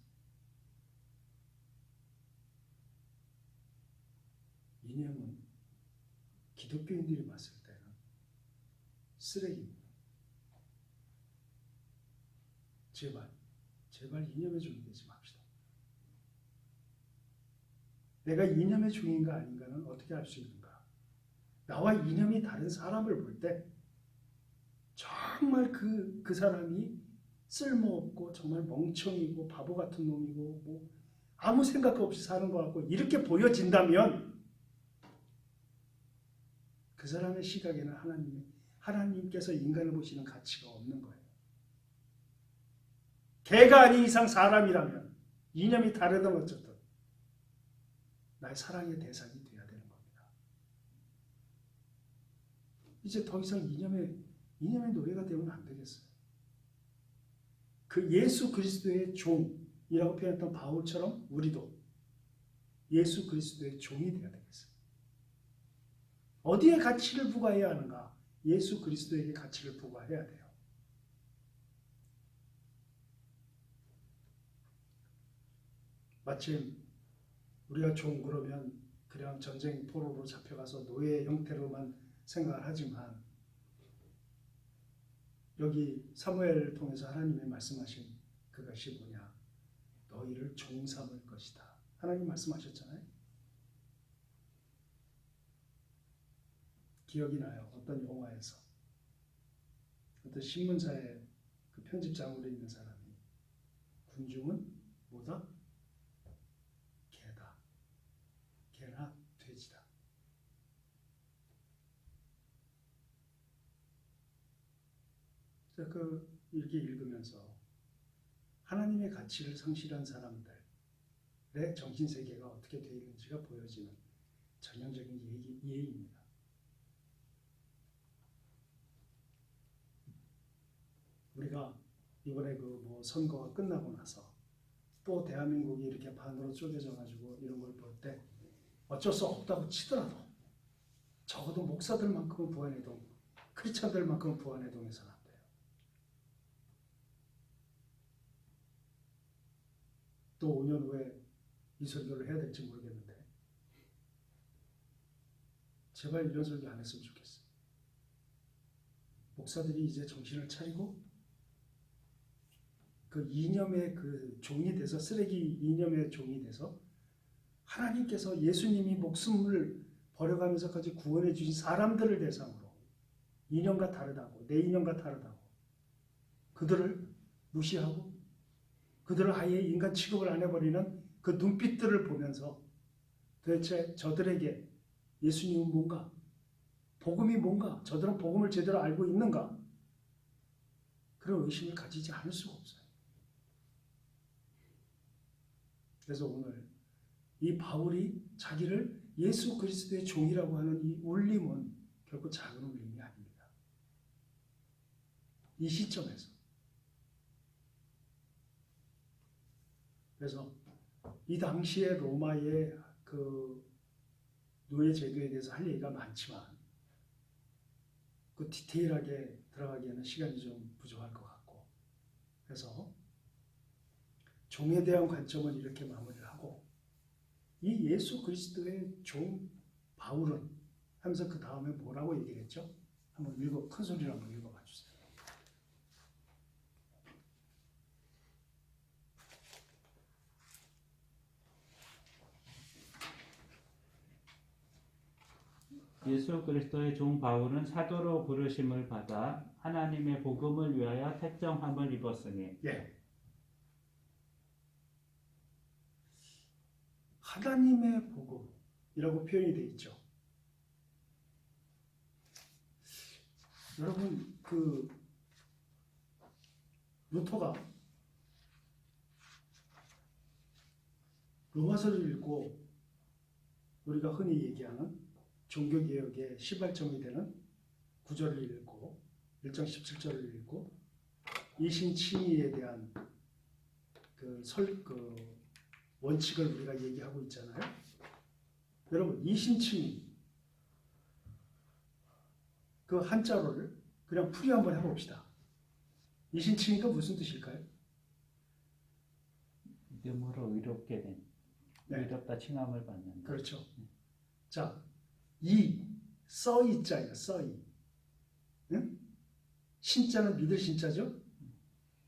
이념은 기독교인들이 봤을 때는 쓰레기입니다. 제발 이념의 종이 되지 맙시다. 내가 이념의 종인가 아닌가는 어떻게 알 수 있는가? 나와 이념이 다른 사람을 볼 때 정말 그 사람이 쓸모없고 정말 멍청이고 바보 같은 놈이고 뭐 아무 생각 없이 사는 것 같고 이렇게 보여진다면 그 사람의 시각에는 하나님께서 인간을 보시는 가치가 없는 거예요. 개가 아닌 이상 사람이라면 이념이 다르든 어쨌든 나의 사랑의 대상이 되어야 되는 겁니다. 이제 더 이상 이념의 노예가 되면 안 되겠어요. 그 예수 그리스도의 종이라고 표현했던 바울처럼 우리도 예수 그리스도의 종이 되어야 되겠어요. 어디에 가치를 부과해야 하는가? 예수 그리스도에게 가치를 부과해야 돼요. 마침 우리가 종 그러면 그냥 전쟁 포로로 잡혀가서 노예 형태로만 생각을 하지만 여기 사무엘을 통해서 하나님이 말씀하신 그것이 뭐냐? 너희를 종 삼을 것이다. 하나님 말씀하셨잖아요. 기억이 나요. 어떤 영화에서 어떤 신문사의 그 편집장으로 있는 사람이 군중은 뭐다? 개다. 개나 돼지다. 그래서 이렇게 읽으면서 하나님의 가치를 상실한 사람들의 정신세계가 어떻게 되어 있는지가 보여지는 전형적인 예입니다. 우리가 이번에 선거가 끝나고 나서 또 대한민국이 이렇게 반으로 쪼개져 가지고 이런 걸 볼 때 어쩔 수 없다고 치더라도 적어도 목사들만큼은 부안해동, 크리스찬들만큼은 부안해동해서는 안 돼요. 또 5년 후에 이 설교를 해야 될지 모르겠는데 제발 이런 설교 안 했으면 좋겠어요. 목사들이 이제 정신을 차리고 그 이념의 그 종이 돼서, 쓰레기 이념의 종이 돼서 하나님께서 예수님이 목숨을 버려가면서까지 구원해 주신 사람들을 대상으로 이념과 다르다고, 내 이념과 다르다고 그들을 무시하고 그들을 아예 인간 취급을 안 해버리는 그 눈빛들을 보면서 도대체 저들에게 예수님은 뭔가, 복음이 뭔가, 저들은 복음을 제대로 알고 있는가, 그런 의심을 가지지 않을 수가 없어요. 그래서 오늘 이 바울이 자기를 예수 그리스도의 종이라고 하는 이 울림은 결코 작은 울림이 아닙니다. 이 시점에서. 그래서 이 당시에 로마의 그 노예 제도에 대해서 할 얘기가 많지만 그 디테일하게 들어가기에는 시간이 좀 부족할 것 같고, 그래서 종에 대한 관점은 이렇게 마무리를 하고, 이 예수 그리스도의 종 바울은 하면서 그 다음에 뭐라고 얘기를 했죠? 한번 큰 소리로 한번 읽어봐 주세요. 예수 그리스도의 종 바울은 사도로 부르심을 받아 하나님의 복음을 위하여 택정함을 입었으니. 예. 하나님의 복음이라고 표현이 되어 있죠. 여러분, 루터가 로마서를 읽고 우리가 흔히 얘기하는 종교개혁의 시발점이 되는 9절을 읽고 1장 17절을 읽고 이신칭의에 대한 원칙을 우리가 얘기하고 있잖아요. 여러분, 이신칭의 그 한자로를 그냥 풀이 한번 해봅시다. 이신칭의가 무슨 뜻일까요? 믿음으로 의롭게 된, 네. 의롭다 칭함을 받는. 그렇죠. 자, 써이자예요. 써이. 응? 신자는 믿을 신자죠.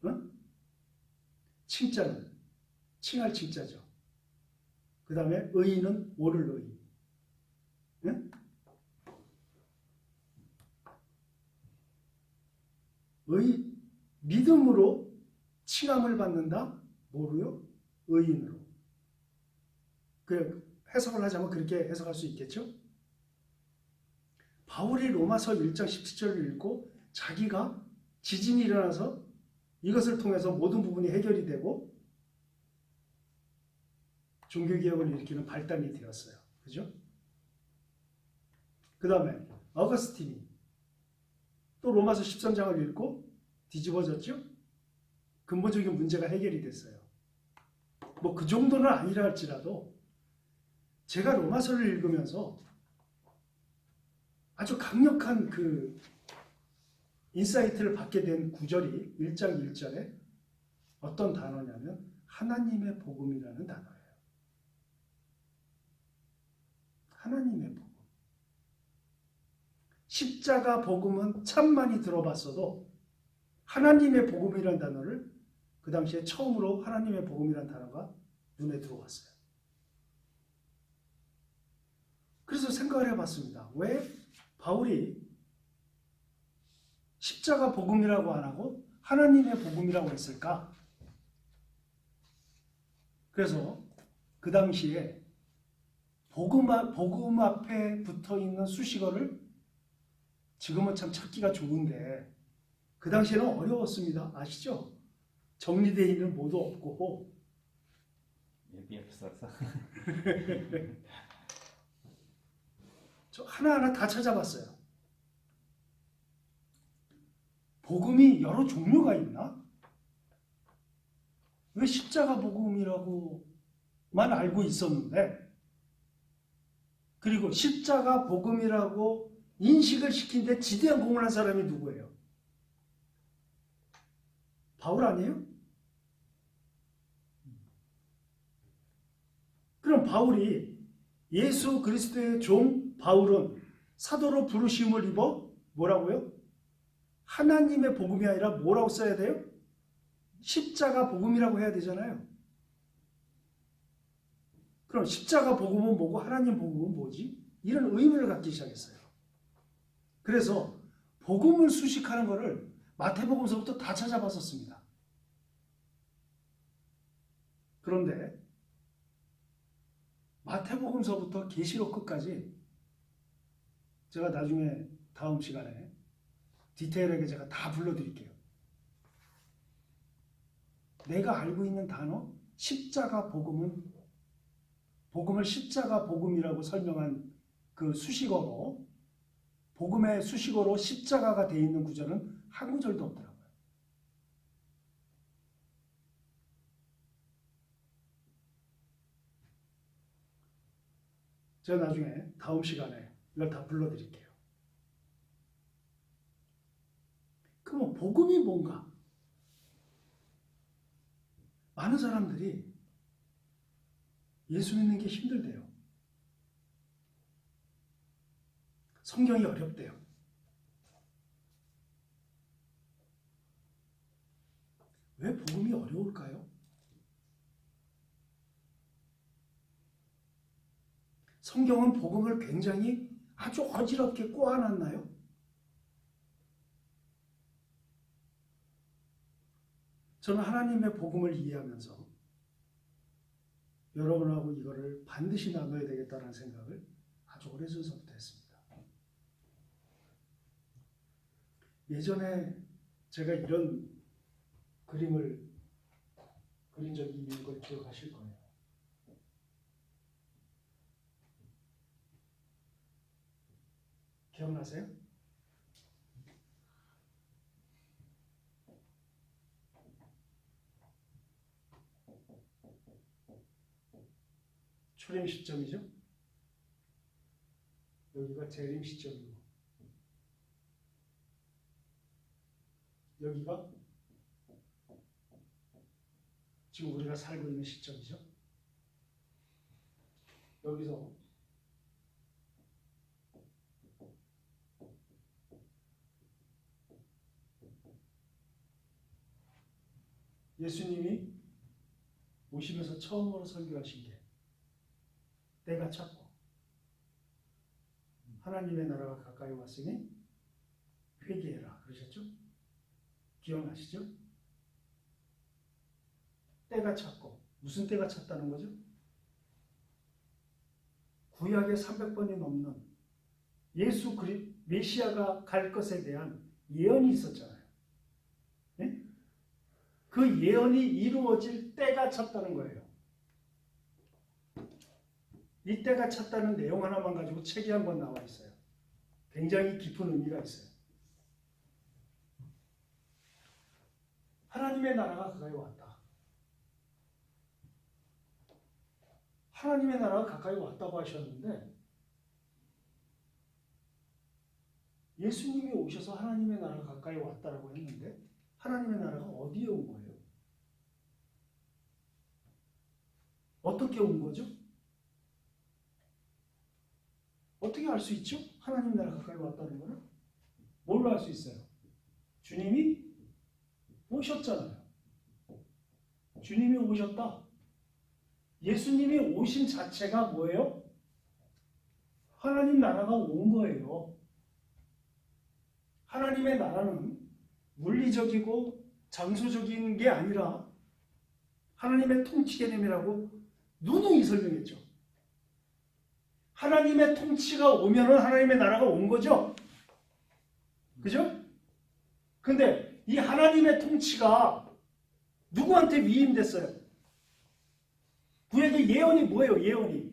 응? 칭자는 칭할 칭자죠. 그 다음에 의는 오를 의. 응? 믿음으로 칭함을 받는다. 뭐로요? 의인으로. 그 해석을 하자면 그렇게 해석할 수 있겠죠? 바울이 로마서 1장 17절을 읽고 자기가 지진이 일어나서 이것을 통해서 모든 부분이 해결이 되고 종교개혁을 일으키는 발단이 되었어요. 그죠? 그 다음에 어거스틴이 또 로마서 13장을 읽고 뒤집어졌죠? 근본적인 문제가 해결이 됐어요. 뭐 그 정도는 아니라 할지라도 제가 로마서를 읽으면서 아주 강력한 그 인사이트를 받게 된 구절이 1장 1절에 어떤 단어냐면 하나님의 복음이라는 단어예요. 하나님의 복음. 십자가 복음은 참 많이 들어봤어도 하나님의 복음이라는 단어를 그 당시에 처음으로 하나님의 복음이라는 단어가 눈에 들어왔어요. 그래서 생각을 해봤습니다. 왜 바울이 십자가 복음이라고 안 하고 하나님의 복음이라고 했을까? 그래서 그 당시에 복음 앞에 붙어 있는 수식어를 지금은 참 찾기가 좋은데 그 당시에는 어려웠습니다. 아시죠? 정리되어 있는 뭐도 없고 예비 없어서. 저 하나하나 다 찾아봤어요. 복음이 여러 종류가 있나? 왜 십자가 복음이라고만 알고 있었는데 그리고 십자가 복음이라고 인식을 시킨 데 지대한 공을 한 사람이 누구예요? 바울 아니에요? 그럼 바울이 예수 그리스도의 종 바울은 사도로 부르심을 입어 뭐라고요? 하나님의 복음이 아니라 뭐라고 써야 돼요? 십자가 복음이라고 해야 되잖아요. 그럼 십자가 복음은 뭐고 하나님 복음은 뭐지? 이런 의문을 갖기 시작했어요. 그래서 복음을 수식하는 것을 마태복음서부터 다 찾아봤었습니다. 그런데 마태복음서부터 계시록 끝까지 제가 나중에 다음 시간에 디테일하게 제가 다 불러드릴게요. 내가 알고 있는 단어 십자가 복음은 복음을 십자가 복음이라고 설명한 그 수식어로 복음의 수식어로 십자가가 되어 있는 구절은 한 구절도 없더라고요. 제가 나중에 다음 시간에 이걸 다 불러드릴게요. 그럼 복음이 뭔가? 많은 사람들이 예수 믿는 게 힘들대요. 성경이 어렵대요. 왜 복음이 어려울까요? 성경은 복음을 굉장히 아주 어지럽게 꼬아놨나요? 저는 하나님의 복음을 이해하면서 여러분하고 이거를 반드시 나눠야 되겠다는 생각을 아주 오래전부터 했습니다. 예전에 제가 이런 그림을 그린 적이 있는 걸 기억하실 거예요. 기억나세요? 초림 시점이죠? 여기가 재림 시점이고 여기가 지금 우리가 살고 있는 시점이죠. 여기서 예수님이 오시면서 처음으로 설교하신 게 때가 찼고 하나님의 나라가 가까이 왔으니 회개해라 그러셨죠? 기억나시죠? 때가 찼고 무슨 때가 찼다는 거죠? 구약의 300번이 넘는 메시아가 갈 것에 대한 예언이 있었잖아요. 네? 그 예언이 이루어질 때가 찼다는 거예요. 이 때가 찼다는 내용 하나만 가지고 책이 한 권 나와 있어요. 굉장히 깊은 의미가 있어요. 하나님의 나라가 가까이 왔다. 하나님의 나라가 가까이 왔다고 하셨는데 예수님이 오셔서 하나님의 나라가 가까이 왔다라고 했는데 하나님의 나라가 어디에 온 거예요? 어떻게 온 거죠? 어떻게 알 수 있죠? 하나님 나라가 가까이 왔다는 거는 뭘로 알 수 있어요? 주님이 오셨잖아요. 주님이 오셨다. 예수님이 오신 자체가 뭐예요? 하나님 나라가 온 거예요. 하나님의 나라는 물리적이고 장소적인 게 아니라 하나님의 통치 개념이라고 누누이 설명했죠. 하나님의 통치가 오면은 하나님의 나라가 온 거죠. 그죠? 근데 이 하나님의 통치가 누구한테 위임됐어요? 구약의 예언이 뭐예요? 예언이.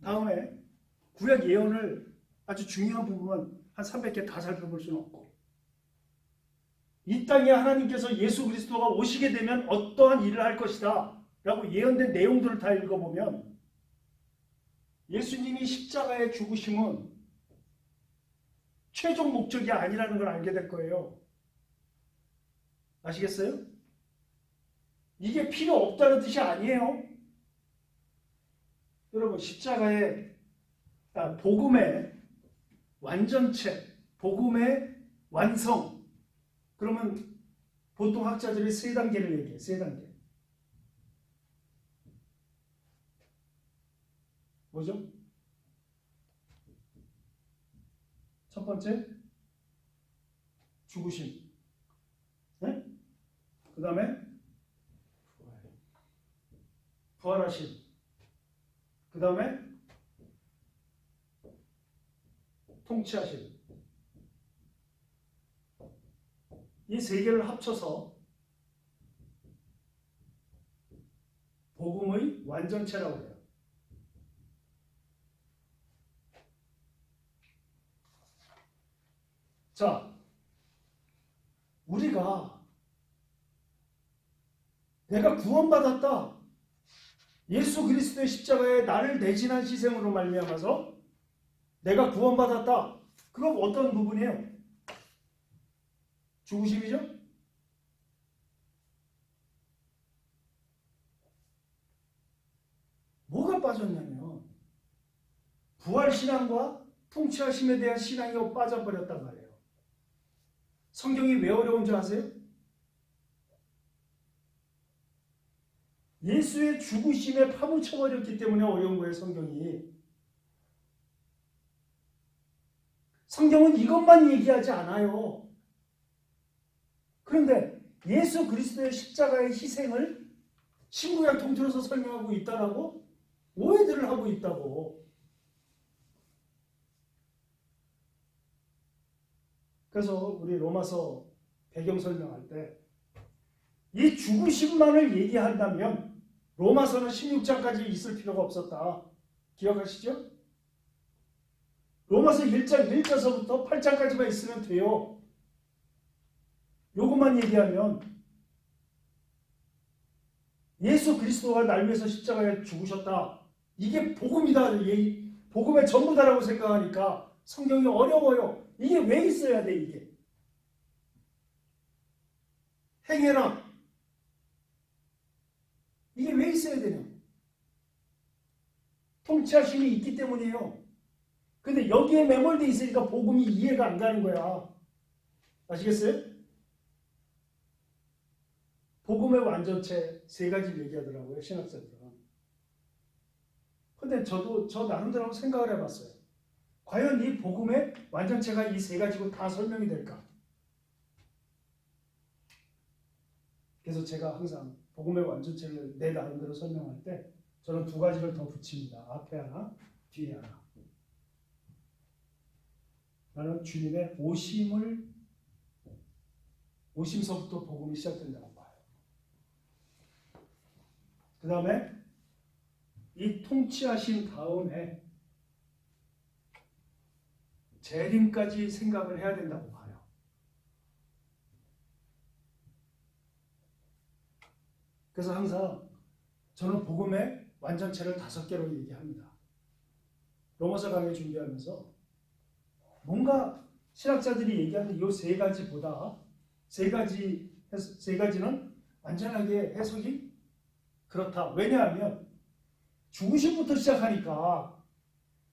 다음에 구약 예언을 아주 중요한 부분만 한 300개 다 살펴볼 수는 없고, 이 땅에 하나님께서 예수 그리스도가 오시게 되면 어떠한 일을 할 것이다 라고 예언된 내용들을 다 읽어보면 예수님이 십자가에 죽으심은 최종 목적이 아니라는 걸 알게 될 거예요. 아시겠어요? 이게 필요 없다는 뜻이 아니에요. 여러분, 십자가의 복음의 완전체, 복음의 완성, 그러면 보통 학자들이 세 단계를 얘기해요. 세 단계. 뭐죠? 첫 번째, 죽으심. 네? 그 다음에 부활하심. 그 다음에 통치하심. 이 세 개를 합쳐서 복음의 완전체라고 해요. 자, 우리가 내가 구원받았다. 예수 그리스도의 십자가에 나를 대신한 희생으로 말미암아서 내가 구원받았다. 그럼 어떤 부분이에요? 죽으심이죠? 뭐가 빠졌냐면 부활신앙과 통치하심에 대한 신앙이 빠져버렸단 말이에요. 성경이 왜 어려운 줄 아세요? 예수의 죽으심에 파묻혀버렸기 때문에 어려운 거예요. 성경은 이것만 얘기하지 않아요. 그런데 예수 그리스도의 십자가의 희생을 신구약 통틀어서 설명하고 있다라고 오해들을 하고 있다고. 그래서 우리 로마서 배경 설명할 때 이 죽으심만을 얘기한다면 로마서는 16장까지 있을 필요가 없었다. 기억하시죠? 로마서 1장 1절서부터 8장까지만 있으면 돼요. 요것만 얘기하면 예수 그리스도가 날 위해서 십자가에 죽으셨다. 이게 복음이다. 복음의 전부다라고 생각하니까 성경이 어려워요. 이게 왜 있어야 돼, 이게? 행해라. 이게 왜 있어야 되냐? 통치하심이 있기 때문이에요. 근데 여기에 매몰되어 있으니까 복음이 이해가 안 가는 거야. 아시겠어요? 복음의 완전체 세 가지를 얘기하더라고요, 신학자들은. 근데 저 나름대로 생각을 해봤어요. 과연 이 복음의 완전체가 이 세 가지고 다 설명이 될까? 그래서 제가 항상 복음의 완전체를 내 나름대로 설명할 때 저는 두 가지를 더 붙입니다. 앞에 하나, 뒤에 하나. 나는 주님의 오심서부터 복음이 시작된다고 봐요. 그 다음에 이 통치하신 다음에 재림까지 생각을 해야 된다고 봐요. 그래서 항상 저는 복음의 완전체를 5개로 얘기합니다. 로마서 강의 준비하면서 뭔가 신학자들이 얘기하는 이 세 가지보다 세 가지는 완전하게 해석이 그렇다. 왜냐하면 죽으심부터 시작하니까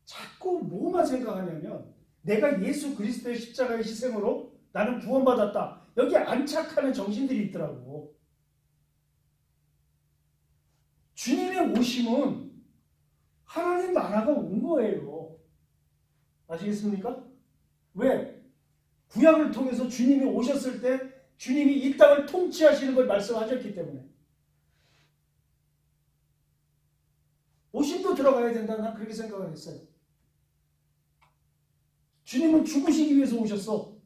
자꾸 뭐만 생각하냐면 내가 예수 그리스도의 십자가의 희생으로 나는 구원받았다. 여기 안착하는 정신들이 있더라고. 주님의 오심은 하나님 나라가 온 거예요. 아시겠습니까? 왜? 구약을 통해서 주님이 오셨을 때 주님이 이 땅을 통치하시는 걸 말씀하셨기 때문에. 오심도 들어가야 된다. 난 그렇게 생각을 했어요. 주님은 죽으시기 위해서 오셨어.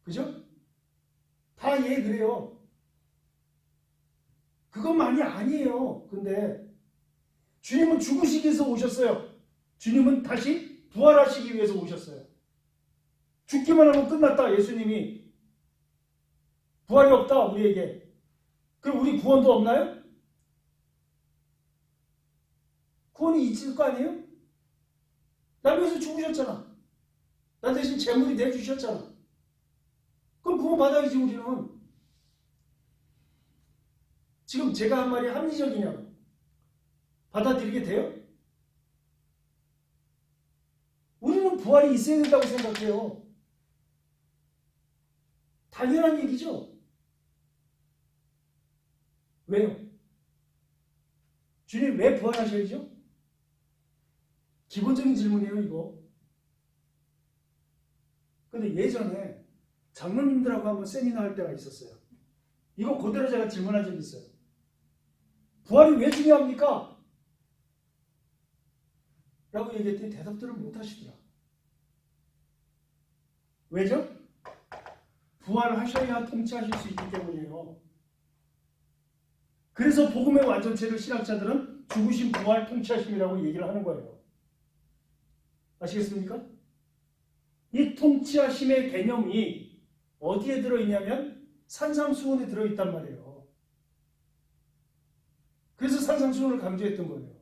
그죠? 다 그래요. 그것만이 아니에요. 근데 주님은 죽으시기 위해서 오셨어요. 주님은 다시 부활하시기 위해서 오셨어요. 죽기만 하면 끝났다. 예수님이. 부활이 없다. 우리에게. 그럼 우리 구원도 없나요? 구원이 있을 거 아니에요? 나 위해서 죽으셨잖아. 나 대신 제물이 되어주셨잖아. 그럼 구원 받아야지 우리는. 지금 제가 한 말이 합리적이냐고. 받아들이게 돼요? 우리는 부활이 있어야 된다고 생각해요. 당연한 얘기죠. 왜요? 주님 왜 부활하셔야죠? 기본적인 질문이에요, 이거. 근데 예전에 장로님들하고 한번 세미나 할 때가 있었어요. 이거 그대로 제가 질문한 적이 있어요. 부활이 왜 중요합니까? 라고 얘기했더니 대답들을 못 하시더라. 왜죠? 부활하셔야 통치하실 수 있기 때문이에요. 그래서 복음의 완전체를 신학자들은 죽으신 부활 통치하심이라고 얘기를 하는 거예요. 아시겠습니까? 이 통치하심의 개념이 어디에 들어있냐면 산상수훈에 들어있단 말이에요. 그래서 산상수훈을 강조했던 거예요.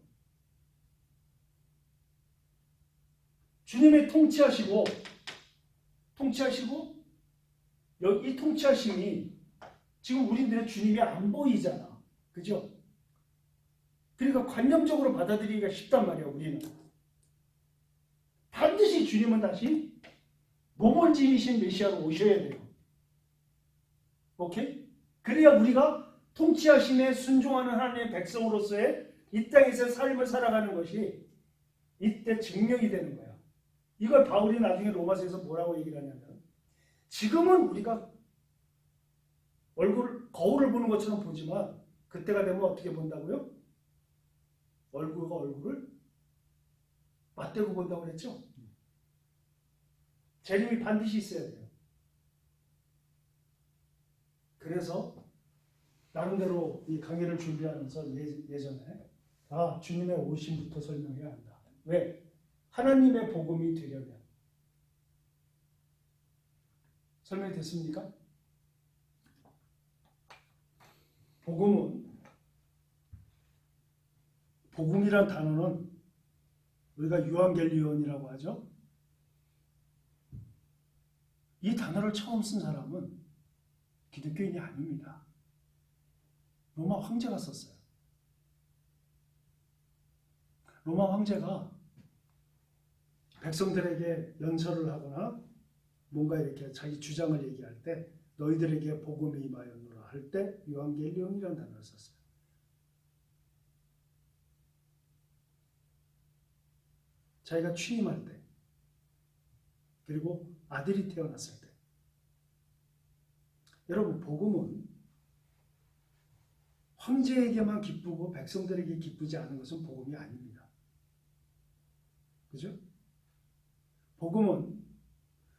주님의 통치하시고 이 통치하심이 지금 우리들의 주님이 안 보이잖아. 그죠? 그러니까 관념적으로 받아들이기가 쉽단 말이야, 우리는. 반드시 주님은 다시 몸을 지니신 메시아로 오셔야 돼요. 오케이? 그래야 우리가 통치하심에 순종하는 하나님의 백성으로서의 이 땅에서 삶을 살아가는 것이 이때 증명이 되는 거야. 이걸 바울이 나중에 로마서에서 뭐라고 얘기를 하냐면, 지금은 우리가 거울을 보는 것처럼 보지만 그때가 되면 어떻게 본다고요? 얼굴과 얼굴을 맞대고 본다고 그랬죠? 재림이 반드시 있어야 돼요. 그래서 나름대로 이 강의를 준비하면서 예전에 주님의 오심부터 설명해야 한다. 왜? 하나님의 복음이 되려면. 설명이 됐습니까? 복음이란 단어는 우리가 유한겔리온이라고 하죠. 이 단어를 처음 쓴 사람은 기독교인이 아닙니다. 로마 황제가 썼어요. 로마 황제가 백성들에게 연설을 하거나 뭔가 이렇게 자기 주장을 얘기할 때 너희들에게 복음이 임하였노라 할 때 유한겔리온이라는 단어를 썼어요. 자기가 취임할 때 그리고 아들이 태어났을 때. 여러분, 복음은 황제에게만 기쁘고 백성들에게 기쁘지 않은 것은 복음이 아닙니다. 그죠? 복음은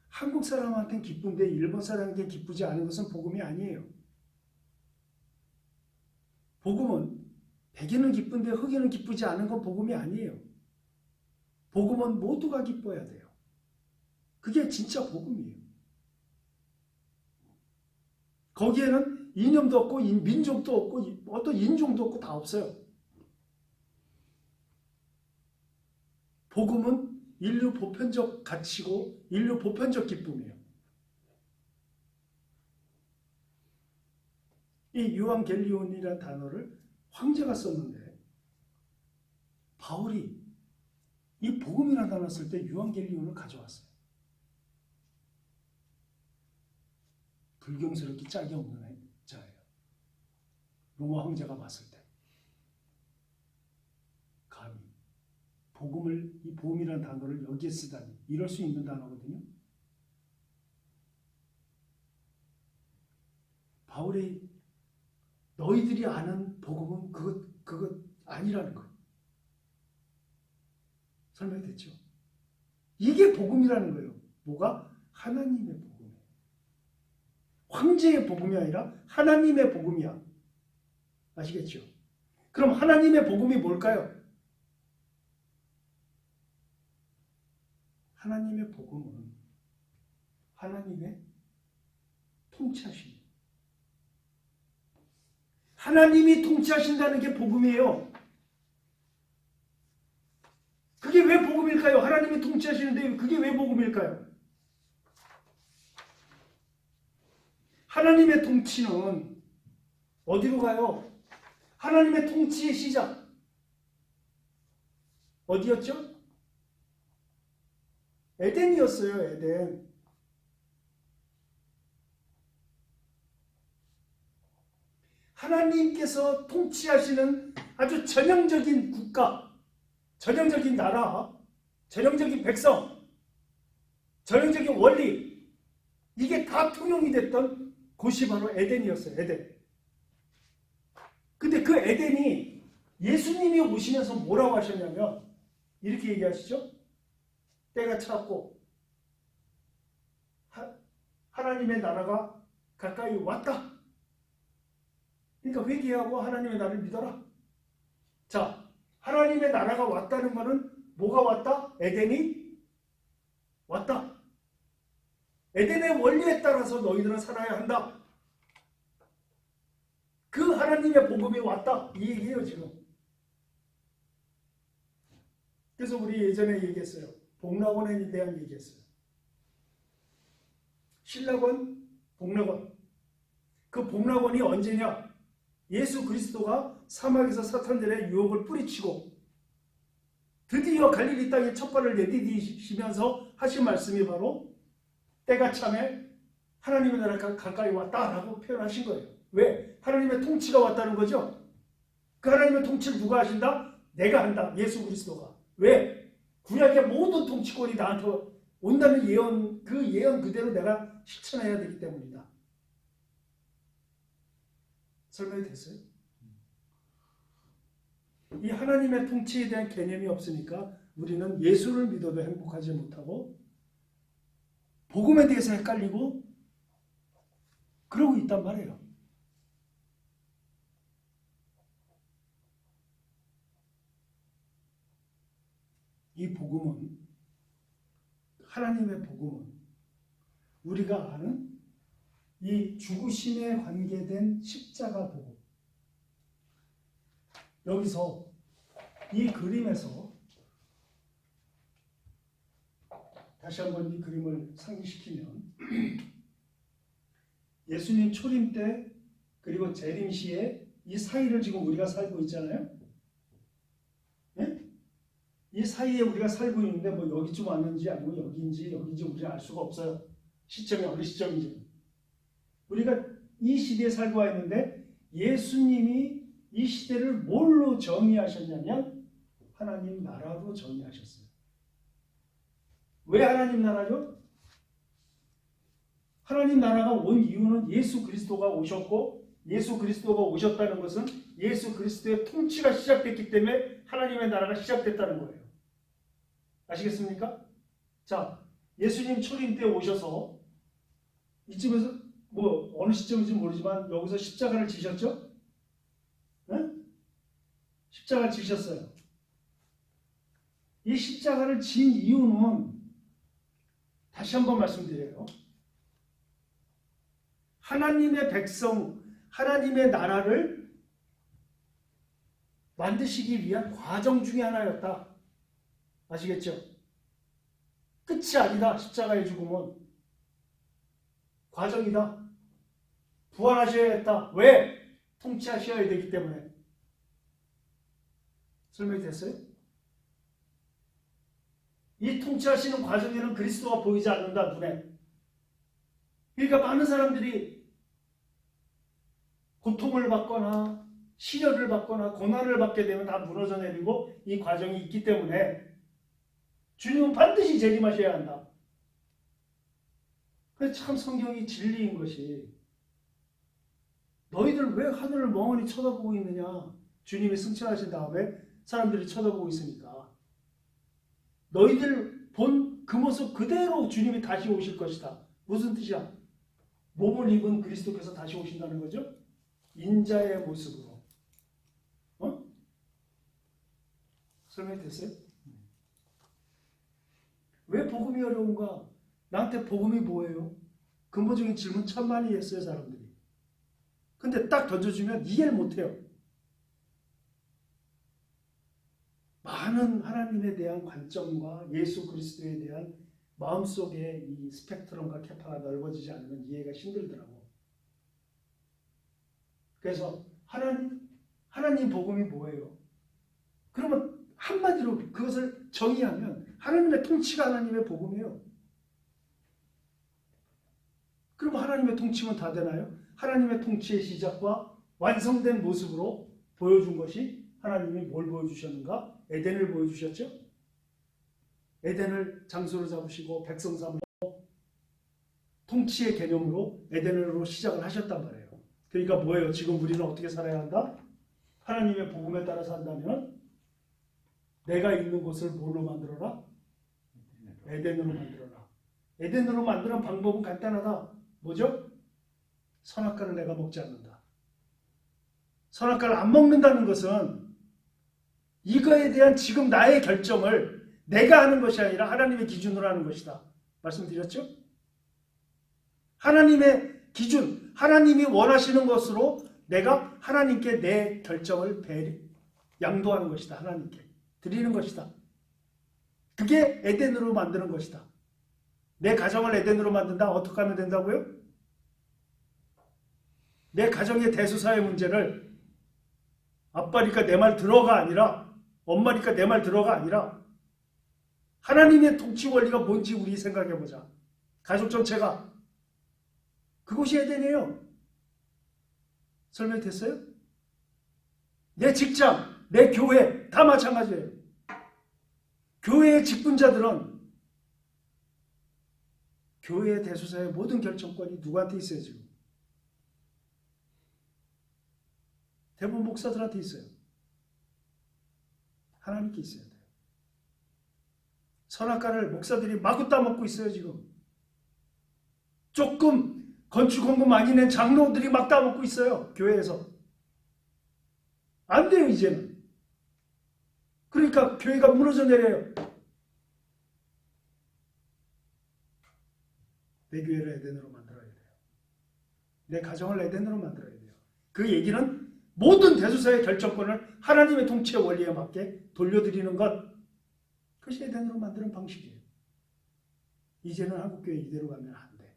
한국 사람한테는 기쁜데 일본 사람에게 기쁘지 않은 것은 복음이 아니에요. 복음은 백인은 기쁜데 흑인은 기쁘지 않은 건 복음이 아니에요. 복음은 모두가 기뻐야 돼요. 그게 진짜 복음이에요. 거기에는 이념도 없고 민족도 없고 어떤 인종도 없고 다 없어요. 복음은 인류 보편적 가치고 인류 보편적 기쁨이에요. 이 유한겔리온이라는 단어를 황제가 썼는데 바울이 이 복음이라는 단어를 쓸 때 유한겔리온을 가져왔어요. 불경스럽게 짝이 없는 자예요. 로마 황제가 봤을 때 감히 복음을, 이 복음이라는 단어를 여기에 쓰다니, 이럴 수 있는 단어거든요. 바울이 너희들이 아는 복음은 그것 아니라는 거예요. 설명이 됐죠? 이게 복음이라는 거예요. 뭐가? 하나님의 복음이에요. 황제의 복음이 아니라 하나님의 복음이야. 아시겠죠? 그럼 하나님의 복음이 뭘까요? 하나님의 복음은 하나님의 통치하심. 하나님이 통치하신다는 게 복음이에요. 그게 왜 복음일까요? 하나님이 통치하시는데 그게 왜 복음일까요? 하나님의 통치는 어디로 가요? 하나님의 통치의 시작 어디였죠? 에덴이었어요. 에덴. 하나님께서 통치하시는 아주 전형적인 국가, 전형적인 나라, 전형적인 백성, 전형적인 원리, 이게 다 통용이 됐던 곳이 바로 에덴이었어요. 에덴. 근데 그 에덴이 예수님이 오시면서 뭐라고 하셨냐면 이렇게 얘기하시죠. 때가 찼고 하나님의 나라가 가까이 왔다. 그러니까 회개하고 하나님의 나라를 믿어라. 자, 하나님의 나라가 왔다는 것은 뭐가 왔다? 에덴이 왔다. 에덴의 원리에 따라서 너희들은 살아야 한다. 그 하나님의 복음이 왔다. 이 얘기예요, 지금. 그래서 우리 예전에 얘기했어요. 복락원에 대한 얘기했어요. 신락원, 복락원. 그 복락원이 언제냐? 예수 그리스도가 사막에서 사탄들의 유혹을 뿌리치고 드디어 갈릴리 땅에 첫 발을 내디디시면서 하신 말씀이 바로 때가 참에 하나님의 나라가 가까이 왔다라고 표현하신 거예요. 왜? 하나님의 통치가 왔다는 거죠. 그 하나님의 통치를 누가 하신다? 내가 한다. 예수 그리스도가. 왜? 구약의 모든 통치권이 나한테 온다는 예언, 그 예언 그대로 내가 실천해야 되기 때문이다. 설명이 됐어요? 이 하나님의 통치에 대한 개념이 없으니까 우리는 예수를 믿어도 행복하지 못하고 복음에 대해서 헷갈리고 그러고 있단 말이에요. 이 복음은, 하나님의 복음은 우리가 아는 이 죽으심에 관계된 십자가 복음. 여기서 이 그림에서 다시 한번 이 그림을 상기시키면 예수님 초림 때 그리고 재림 시에 이 사이를 지금 우리가 살고 있잖아요. 네? 이 사이에 우리가 살고 있는데 뭐 여기쯤 왔는지 아니면 여기인지 우리가 알 수가 없어요. 시점이 어느 시점인지. 우리가 이 시대에 살고 와 있는데 예수님이 이 시대를 뭘로 정의하셨냐면 하나님 나라로 정의하셨어요. 왜 하나님 나라죠? 하나님 나라가 온 이유는 예수 그리스도가 오셨고 예수 그리스도가 오셨다는 것은 예수 그리스도의 통치가 시작됐기 때문에 하나님의 나라가 시작됐다는 거예요. 아시겠습니까? 자, 예수님 초림 때 오셔서 이쯤에서 뭐 어느 시점인지 모르지만 여기서 십자가를 지셨죠? 네? 십자가를 지셨어요. 이 십자가를 진 이유는 다시 한번 말씀드려요. 하나님의 백성, 하나님의 나라를 만드시기 위한 과정 중에 하나였다. 아시겠죠? 끝이 아니다. 십자가의 죽음은 과정이다. 부활하셔야겠다. 왜? 통치하셔야 되기 때문에. 설명이 됐어요? 이 통치하시는 과정에는 그리스도가 보이지 않는다. 눈에. 그러니까 많은 사람들이 고통을 받거나 시련을 받거나 고난을 받게 되면 다 무너져 내리고 이 과정이 있기 때문에 주님은 반드시 재림하셔야 한다. 그래서 참 성경이 진리인 것이 너희들 왜 하늘을 멍하니 쳐다보고 있느냐. 주님이 승천하신 다음에 사람들이 쳐다보고 있으니까 너희들 본 그 모습 그대로 주님이 다시 오실 것이다. 무슨 뜻이야? 몸을 입은 그리스도께서 다시 오신다는 거죠. 인자의 모습으로. 설명이 됐어요? 왜 복음이 어려운가? 나한테 복음이 뭐예요? 근본적인 질문 참 많이 했어요, 사람들이. 근데 딱 던져주면 이해를 못해요. 많은 하나님에 대한 관점과 예수 그리스도에 대한 마음속에 이 스펙트럼과 캐파가 넓어지지 않으면 이해가 힘들더라고. 그래서 하나님 복음이 뭐예요? 그러면 한마디로 그것을 정의하면 하나님의 통치가 하나님의 복음이에요. 그럼 하나님의 통치면 다 되나요? 하나님의 통치의 시작과 완성된 모습으로 보여준 것이 하나님이 뭘 보여주셨는가? 에덴을 보여주셨죠? 에덴을 장소로 잡으시고 백성 삼으시고 통치의 개념으로 에덴으로 시작을 하셨단 말이에요. 그러니까 뭐예요? 지금 우리는 어떻게 살아야 한다? 하나님의 복음에 따라 산다면 내가 있는 곳을 뭘로 만들어라? 에덴으로 만들어라. 에덴으로 만드는 방법은 간단하다. 뭐죠? 선악과를 내가 먹지 않는다. 선악과를 안 먹는다는 것은 이거에 대한 지금 나의 결정을 내가 하는 것이 아니라 하나님의 기준으로 하는 것이다. 말씀드렸죠? 하나님의 기준, 하나님이 원하시는 것으로 내가 하나님께 내 결정을 양도하는 것이다. 하나님께 드리는 것이다. 그게 에덴으로 만드는 것이다. 내 가정을 에덴으로 만든다. 어떻게 하면 된다고요? 내 가정의 대소사의 문제를 아빠니까 내 말 들어가 아니라 엄마니까 내 말 들어가 아니라 하나님의 통치 원리가 뭔지 우리 생각해보자. 가족 전체가. 그것이 에덴이에요. 설명됐어요? 내 직장, 내 교회 다 마찬가지예요. 교회의 직분자들은 교회의 대소사의 모든 결정권이 누구한테 있어요 지금? 대부분 목사들한테 있어요. 하나님께 있어야 돼요. 선악과를 목사들이 마구 따먹고 있어요 지금. 조금 건축 헌금 많이 낸 장로들이 막 따먹고 있어요. 교회에서. 안 돼요 이제는. 그러니까 교회가 무너져 내려요. 내 교회를 에덴으로 만들어야 돼요. 내 가정을 에덴으로 만들어야 돼요. 그 얘기는 모든 대소사의 결정권을 하나님의 통치의 원리에 맞게 돌려드리는 것. 그것이 에덴으로 만드는 방식이에요. 이제는 한국교회 이대로 가면 안 돼.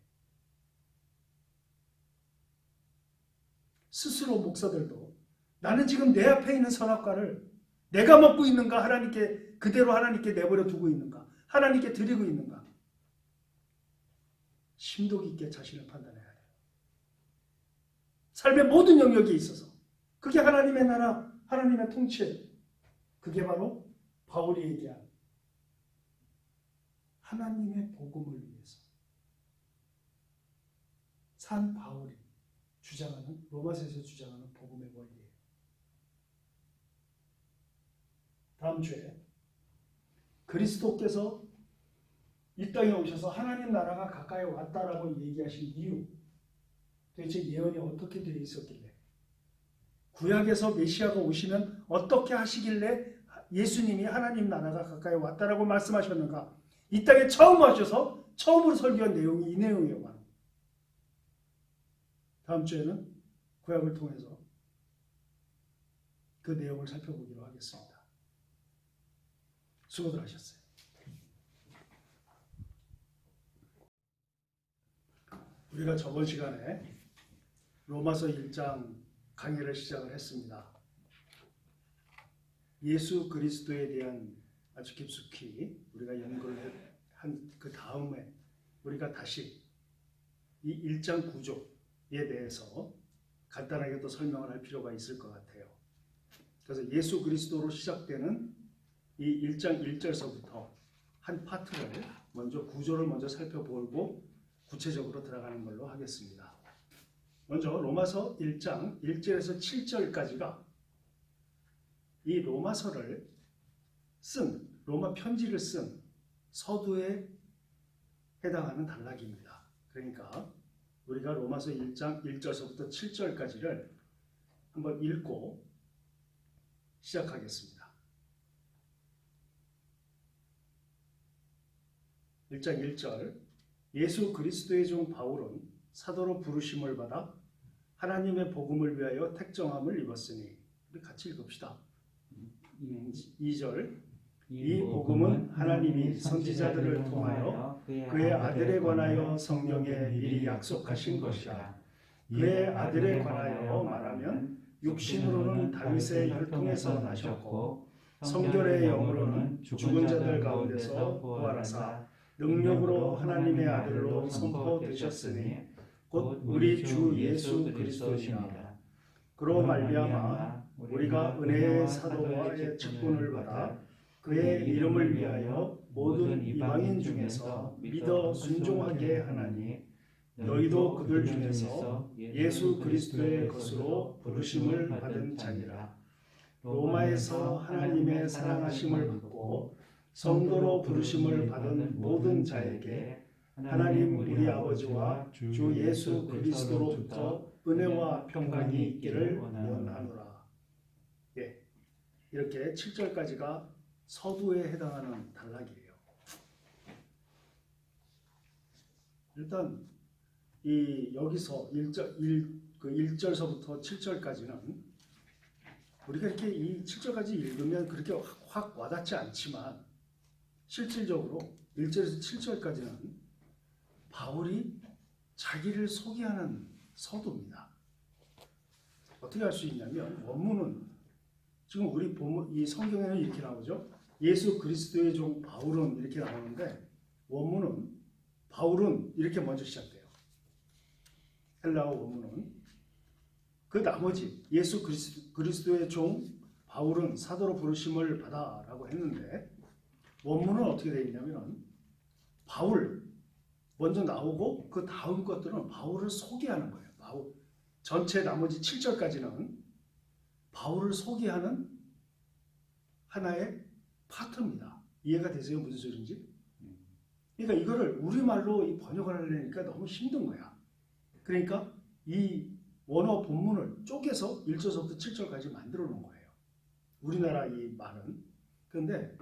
스스로 목사들도 나는 지금 내 앞에 있는 선악과를 내가 먹고 있는가 하나님께 그대로 하나님께 내버려 두고 있는가 하나님께 드리고 있는가 심도 깊게 자신을 판단해야 돼요. 삶의 모든 영역에 있어서 그게 하나님의 나라 하나님의 통치예요. 그게 바로 바울이 얘기한 하나님의 복음을 위해서 산 바울이 주장하는 로마서에서 주장하는 복음의 원리예요. 다음 주에 그리스도께서 이 땅에 오셔서 하나님 나라가 가까이 왔다라고 얘기하신 이유, 도대체 예언이 어떻게 되어 있었길래, 구약에서 메시아가 오시면 어떻게 하시길래 예수님이 하나님 나라가 가까이 왔다라고 말씀하셨는가? 이 땅에 처음 하셔서 처음으로 설교한 내용이 이 내용이에요. 바로. 다음 주에는 구약을 통해서 그 내용을 살펴보기로 하겠습니다. 수고들 하셨어요. 우리가 저번 시간에 로마서 1장 강의를 시작을 했습니다. 예수 그리스도에 대한 아주 깊숙이 우리가 연구를 한 그 다음에 우리가 다시 이 1장 구조에 대해서 간단하게 또 설명을 할 필요가 있을 것 같아요. 그래서 예수 그리스도로 시작되는 이 1장 1절서부터 한 파트를 먼저 구조를 먼저 살펴보고 구체적으로 들어가는 걸로 하겠습니다. 먼저 로마서 1장 1절에서 7절까지가 이 로마서를 쓴 로마 편지를 쓴 서두에 해당하는 단락입니다. 그러니까 우리가 로마서 1장 1절서부터 7절까지를 한번 읽고 시작하겠습니다. 1장 1절 예수 그리스도의 종 바울은 사도로 부르심을 받아 하나님의 복음을 위하여 택정함을 입었으니 우리 같이 읽읍시다. 2절 이 복음은 하나님이 선지자들을 통하여 그의 아들에 관하여 성경에 미리 약속하신 것이라. 그의 아들에 관하여 말하면 육신으로는 다윗의 혈통에서 나셨고 성결의 영으로는 죽은 자들 가운데서 부활하사 능력으로 하나님의 아들로 선포되셨으니 곧 우리 주 예수 그리스도시니라. 그로 말미암아 우리가 은혜의 사도와의 직분을 받아 그의 이름을 위하여 모든 이방인 중에서 믿어 순종하게 하나니 너희도 그들 중에서 예수 그리스도의 것으로 부르심을 받은 자니라. 로마에서 하나님의 사랑하심을 받고 성도로 부르심을 받은 모든 자에게 하나님 우리 아버지와 주 예수 그리스도로부터 은혜와 평강이 있기를 원하노라. 예, 이렇게 7절까지가 서두에 해당하는 단락이에요. 일단 이 여기서 1절서부터 7절까지는 우리가 이렇게 이 7절까지 읽으면 그렇게 확 와닿지 않지만 실질적으로 1절에서 7절까지는 바울이 자기를 소개하는 서두입니다. 어떻게 할 수 있냐면 원문은 지금 우리 보면 이 성경에는 이렇게 나오죠. 예수 그리스도의 종 바울은 이렇게 나오는데 원문은 바울은 이렇게 먼저 시작돼요. 헬라어 원문은 그 나머지 예수 그리스도의 종 바울은 사도로 부르심을 받아라고 했는데 원문은 어떻게 되어 있냐면 바울 먼저 나오고 그 다음 것들은 바울을 소개하는 거예요. 바울 전체 나머지 7절까지는 바울을 소개하는 하나의 파트입니다. 이해가 되세요? 무슨 소리인지? 그러니까 이거를 우리말로 번역을 하려니까 너무 힘든 거야. 그러니까 이 원어 본문을 쪼개서 1절부터 7절까지 만들어 놓은 거예요. 우리나라 이 말은. 그런데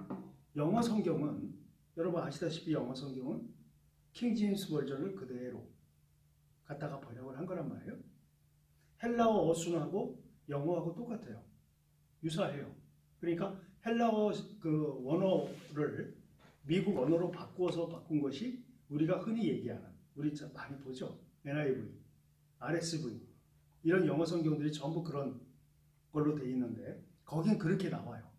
영어 성경은 여러분 아시다시피 영어 성경은 킹제임스 버전을 그대로 갖다가 번역을 한 거란 말이에요. 헬라어 어순하고 영어하고 똑같아요. 유사해요. 그러니까 헬라어 그 원어를 미국 언어로 바꾸어서 바꾼 것이 우리가 흔히 얘기하는 우리 많이 보죠. NIV, RSV 이런 영어 성경들이 전부 그런 걸로 돼 있는데 거긴 그렇게 나와요.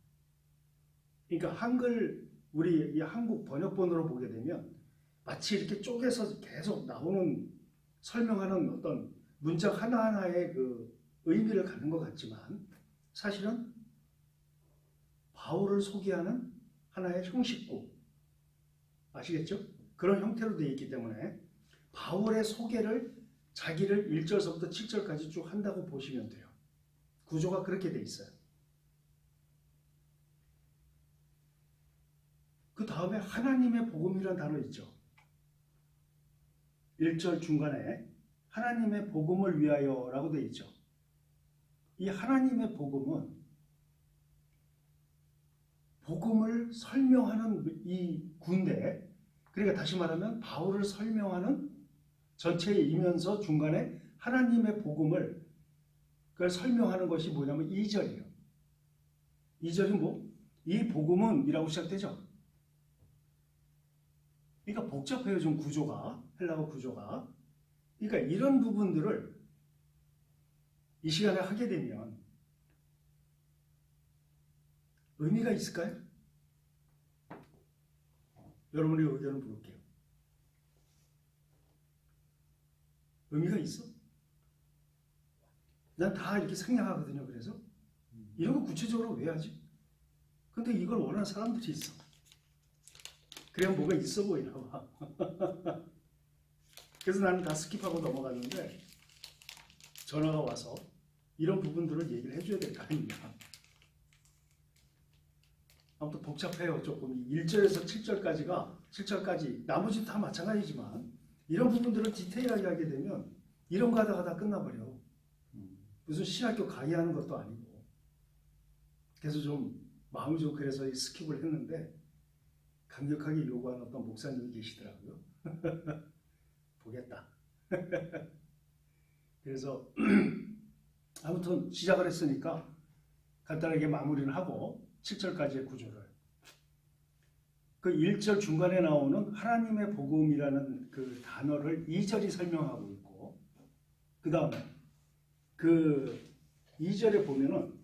그러니까 한글 우리 이 한국 번역본으로 보게 되면 마치 이렇게 쪼개서 계속 나오는 설명하는 어떤 문장 하나하나의 그 의미를 갖는 것 같지만 사실은 바울을 소개하는 하나의 형식구 아시겠죠? 그런 형태로 되어 있기 때문에 바울의 소개를 자기를 1절서부터 7절까지 쭉 한다고 보시면 돼요. 구조가 그렇게 돼 있어요. 그 다음에 하나님의 복음이라는 단어 있죠. 1절 중간에 하나님의 복음을 위하여 라고 되어 있죠. 이 하나님의 복음은 복음을 설명하는 이 군대, 그러니까 다시 말하면 바울을 설명하는 전체이면서 중간에 하나님의 복음을 그걸 설명하는 것이 뭐냐면 2절이에요. 2절이 뭐? 이 복음은 이라고 시작되죠. 그러니까 복잡해요. 좀 구조가, 헬라어 구조가. 그러니까 이런 부분들을 이 시간에 하게 되면 의미가 있을까요? 여러분의 의견을 물을게요. 의미가 있어? 난 다 이렇게 생략하거든요. 그래서 이런 거 구체적으로 왜 하지? 근데 이걸 원하는 사람들이 있어. 그래야 뭐가 있어 보이나 봐. 그래서 나는 다 스킵하고 넘어갔는데 전화가 와서 이런 부분들을 얘기를 해줘야 될 거 아닙니까? 아무튼 복잡해요. 조금 1절에서 7절까지 나머지 다 마찬가지지만 이런 부분들을 디테일하게 하게 되면 이런 거 하다가 다 끝나버려. 무슨 신학교 강의하는 것도 아니고. 그래서 좀 마음이 좀 그래서 스킵을 했는데 강력하게 요구하는 어떤 목사님이 계시더라고요. 보겠다. 그래서 아무튼 시작을 했으니까 간단하게 마무리를 하고 7절까지의 구조를 그 1절 중간에 나오는 하나님의 복음이라는 그 단어를 2절이 설명하고 있고 그 다음에 그 2절에 보면은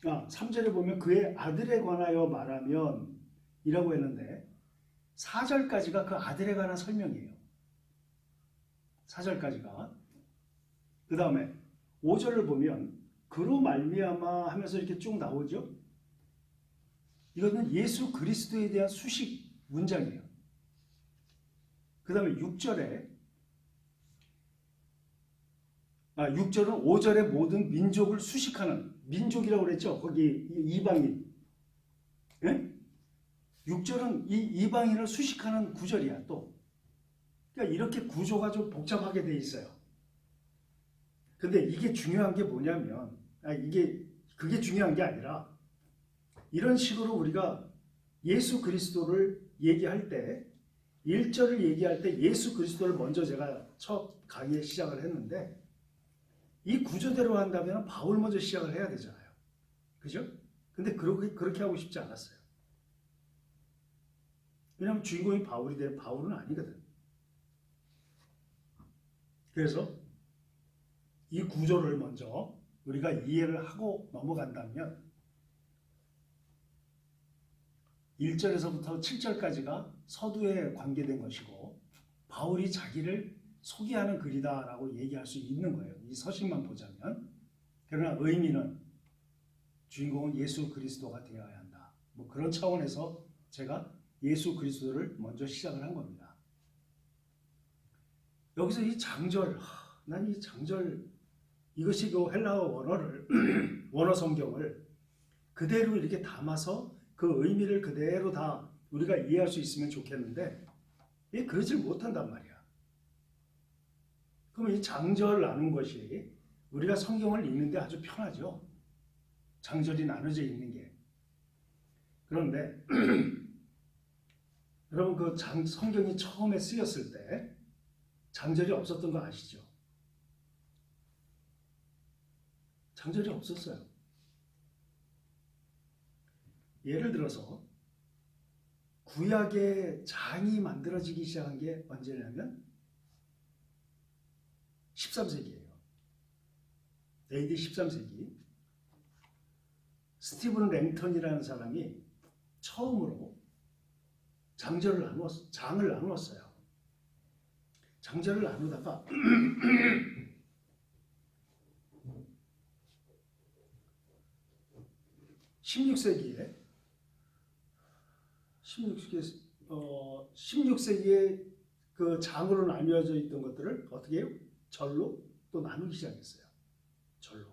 3절에 보면 그의 아들에 관하여 말하면 이라고 했는데 4절까지가 그 아들에 관한 설명이에요. 4절까지가 그 다음에 5절을 보면 그로 말미암아 하면서 이렇게 쭉 나오죠. 이거는 예수 그리스도에 대한 수식 문장이에요. 그 다음에 6절은 5절의 모든 민족을 수식하는 민족이라고 그랬죠. 거기 이방인. 예? 6절은 이 이방인을 수식하는 구절이야 또. 그러니까 이렇게 구조가 좀 복잡하게 돼 있어요. 근데 이게 중요한 게 뭐냐면 그게 중요한 게 아니라 이런 식으로 우리가 예수 그리스도를 얘기할 때 1절을 얘기할 때 예수 그리스도를 먼저 제가 첫 강의에 시작을 했는데 이 구조대로 한다면 바울 먼저 시작을 해야 되잖아요. 그죠? 근데 그렇게 하고 싶지 않았어요. 왜냐하면 주인공이 바울이 되면 바울은 아니거든. 그래서 이 구조를 먼저 우리가 이해를 하고 넘어간다면 1절에서부터 7절까지가 서두에 관계된 것이고 바울이 자기를 소개하는 글이다라고 얘기할 수 있는 거예요. 이 서신만 보자면. 그러나 의미는 주인공은 예수 그리스도가 되어야 한다. 뭐 그런 차원에서 제가 예수 그리스도를 먼저 시작을 한 겁니다. 여기서 이 장절, 난 이 장절 이것이 그 헬라어 원어 성경을 그대로 이렇게 담아서 그 의미를 그대로 다 우리가 이해할 수 있으면 좋겠는데 이게 그러질 못한단 말이야. 그럼 이 장절 나눈 것이 우리가 성경을 읽는데 아주 편하죠. 장절이 나눠져 있는 게. 그런데 여러분 그 성경이 처음에 쓰였을 때 장절이 없었던 거 아시죠? 장절이 없었어요. 예를 들어서 구약의 장이 만들어지기 시작한 게 언제냐면 13세기예요. AD 13세기 스티븐 랭턴이라는 사람이 처음으로 장을 나누었어요. 장절을 나누다가 16세기에 그 장으로 나뉘어져 있던 것들을 어떻게 해요? 절로 또 나누기 시작했어요. 절로.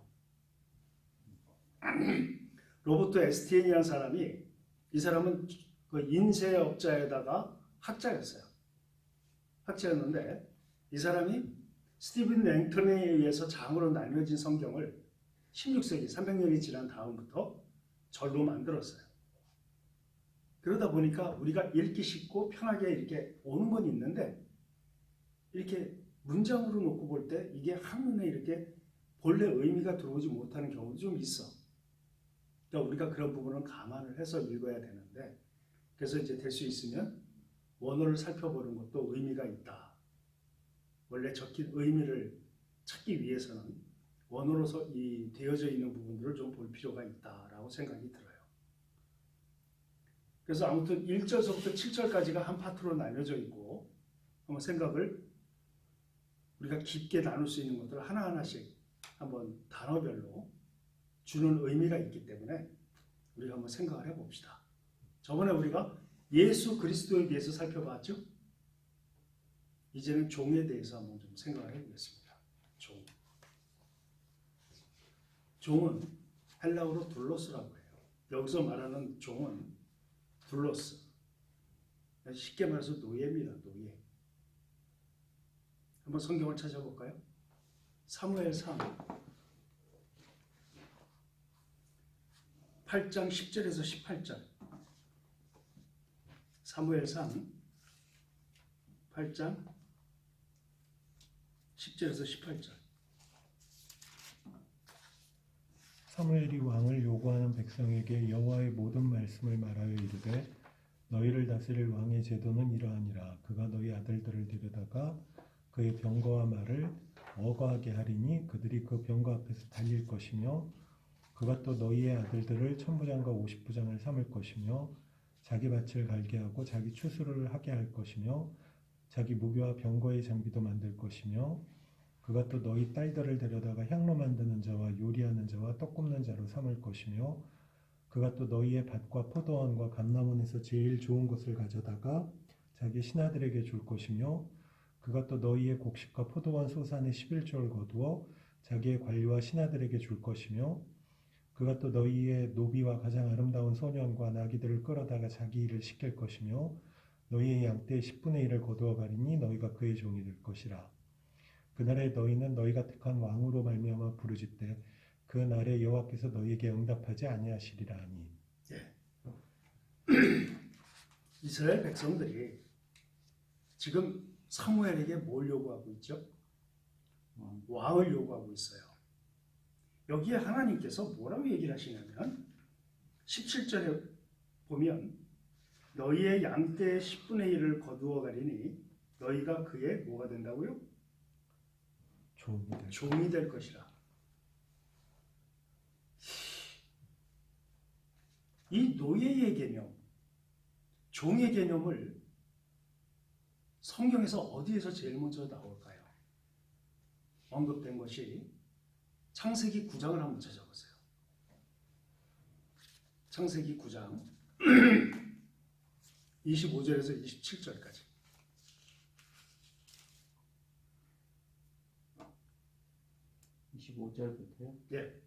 로버트 에스티엔이라는 사람이 이 사람은 그 인쇄업자에다가 학자였어요. 학자였는데 이 사람이 스티븐 랭턴에 의해서 장으로 나뉘어진 성경을 16세기 300년이 지난 다음부터 절로 만들었어요. 그러다 보니까 우리가 읽기 쉽고 편하게 이렇게 오는 건 있는데 이렇게 문장으로 놓고 볼 때 이게 한눈에 이렇게 본래 의미가 들어오지 못하는 경우도 좀 있어. 그러니까 우리가 그런 부분은 감안을 해서 읽어야 되는데 그래서 이제 될 수 있으면 원어를 살펴보는 것도 의미가 있다. 원래 적힌 의미를 찾기 위해서는 원어로 되어져 있는 부분들을 좀 볼 필요가 있다라고 생각이 들어요. 그래서 아무튼 1절서부터 7절까지가 한 파트로 나뉘어져 있고 한번 생각을 우리가 깊게 나눌 수 있는 것들을 하나하나씩 한번 단어별로 주는 의미가 있기 때문에 우리가 한번 생각을 해봅시다. 저번에 우리가 예수 그리스도에 대해서 살펴봤죠? 이제는 종에 대해서 한번 좀 생각을 해보겠습니다. 종은 헬라어로 둘로스라고 해요. 여기서 말하는 종은 둘로스. 쉽게 말해서 노예입니다. 노예. 한번 성경을 찾아볼까요? 사무엘상 8장 10절에서 18절. 사무엘상 8장 10절에서 18절. 사무엘이 왕을 요구하는 백성에게 여호와의 모든 말씀을 말하여 이르되 너희를 다스릴 왕의 제도는 이러하니라. 그가 너희 아들들을 데려다가 그의 병거와 말을 어거하게 하리니 그들이 그 병거 앞에서 달릴 것이며 그가 또 너희의 아들들을 1000부장과 50부장을 삼을 것이며 자기 밭을 갈게 하고 자기 추수를 하게 할 것이며 자기 무기와 병거의 장비도 만들 것이며 그가 또 너희 딸들을 데려다가 향로 만드는 자와 요리하는 자와 떡 굽는 자로 삼을 것이며 그가 또 너희의 밭과 포도원과 감람원에서 제일 좋은 것을 가져다가 자기 신하들에게 줄 것이며 그가 또 너희의 곡식과 포도원 소산의 11조를 거두어 자기의 관리와 신하들에게 줄 것이며 그가 또 너희의 노비와 가장 아름다운 소년과 나귀들을 끌어다가 자기 일을 시킬 것이며 너희의 양떼의 10분의 1을 거두어 가리니 너희가 그의 종이 될 것이라. 그날에 너희는 너희가 택한 왕으로 말미암아 부르짖되 그 날에 여호와께서 너희에게 응답하지 아니하시리라 하니. 이스라엘 백성들이 지금 사무엘에게 뭘 요구하고 있죠? 왕을 요구하고 있어요. 여기에 하나님께서 뭐라고 얘기를 하시냐면 17절에 보면 너희의 양떼의 10분의 1을 거두어 가리니 너희가 그의 뭐가 된다고요? 종이 될 것이라. 이 노예의 개념, 종의 개념을 성경에서 어디에서 제일 먼저 나올까요? 언급된 것이 창세기 9장을 한번 찾아보세요. 창세기 9장 25절에서 27절까지. 예.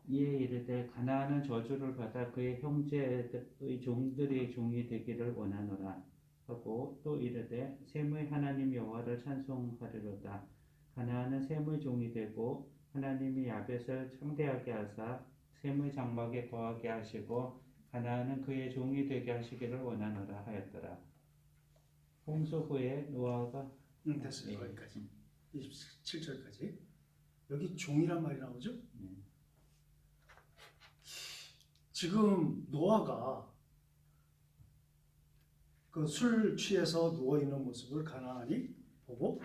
이에 이르되 가나안은 저주를 받아 그의 형제의 종들의 종이 되기를 원하노라 하고 또 이르되 셈의 하나님 여호와를 찬송하리로다. 가나안은 셈의 종이 되고 하나님이 야벳을 창대하게 하사 셈의 장막에 거하게 하시고 가나안은 그의 종이 되게 하시기를 원하노라 하였더라. 홍수 후에 노아가 됐어요. 거기까지. 27절까지. 여기 종이란 말이 나오죠? 지금 노아가 그 술 취해서 누워있는 모습을 가나안이 보고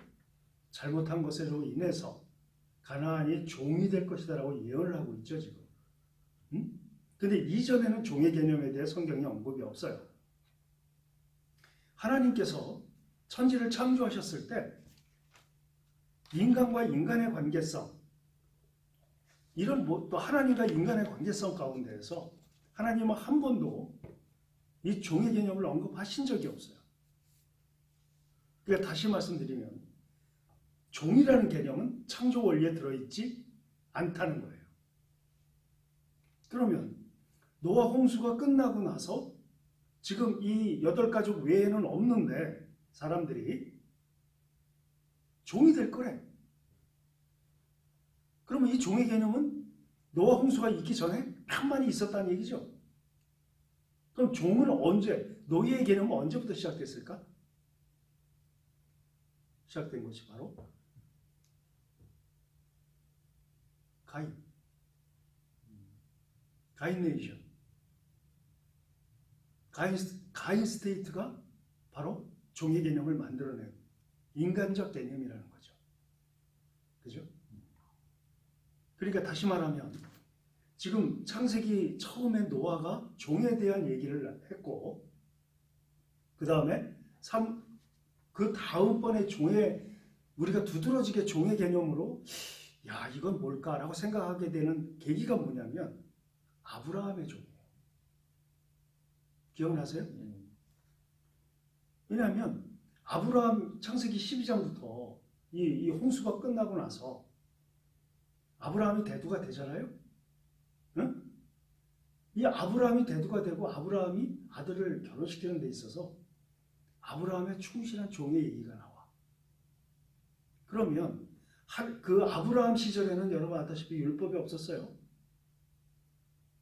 잘못한 것으로 인해서 가나안이 종이 될 것이다라고 예언을 하고 있죠, 지금. 근데 이전에는 종의 개념에 대해 성경에 언급이 없어요. 하나님께서 천지를 창조하셨을 때 인간과 인간의 관계성, 이런 또 하나님과 인간의 관계성 가운데에서 하나님은 한 번도 이 종의 개념을 언급하신 적이 없어요. 그러니까 다시 말씀드리면 종이라는 개념은 창조 원리에 들어있지 않다는 거예요. 그러면 노아 홍수가 끝나고 나서 지금 이 8가족 외에는 없는데 사람들이 종이 될 거래. 그러면 이 종의 개념은 노아 홍수가 있기 전에 가만히 있었다는 얘기죠. 그럼 종은 언제, 노예의 개념은 언제부터 시작됐을까? 시작된 것이 바로 가인 네이션. 가인 스테이트가 바로 종의 개념을 만들어낸 인간적 개념이라는 거죠. 그죠? 그러니까 다시 말하면 지금 창세기 처음에 노아가 종에 대한 얘기를 했고 그 다음에 그 다음번에 우리가 두드러지게 종의 개념으로 야 이건 뭘까라고 생각하게 되는 계기가 뭐냐면 아브라함의 종이에요. 기억나세요? 왜냐하면 아브라함 창세기 12장부터 이 홍수가 끝나고 나서 아브라함이 대두가 되잖아요. 응? 이 아브라함이 대두가 되고 아브라함이 아들을 결혼시키는 데 있어서 아브라함의 충실한 종의 얘기가 나와. 그러면 그 아브라함 시절에는 여러분 아다시피 율법이 없었어요.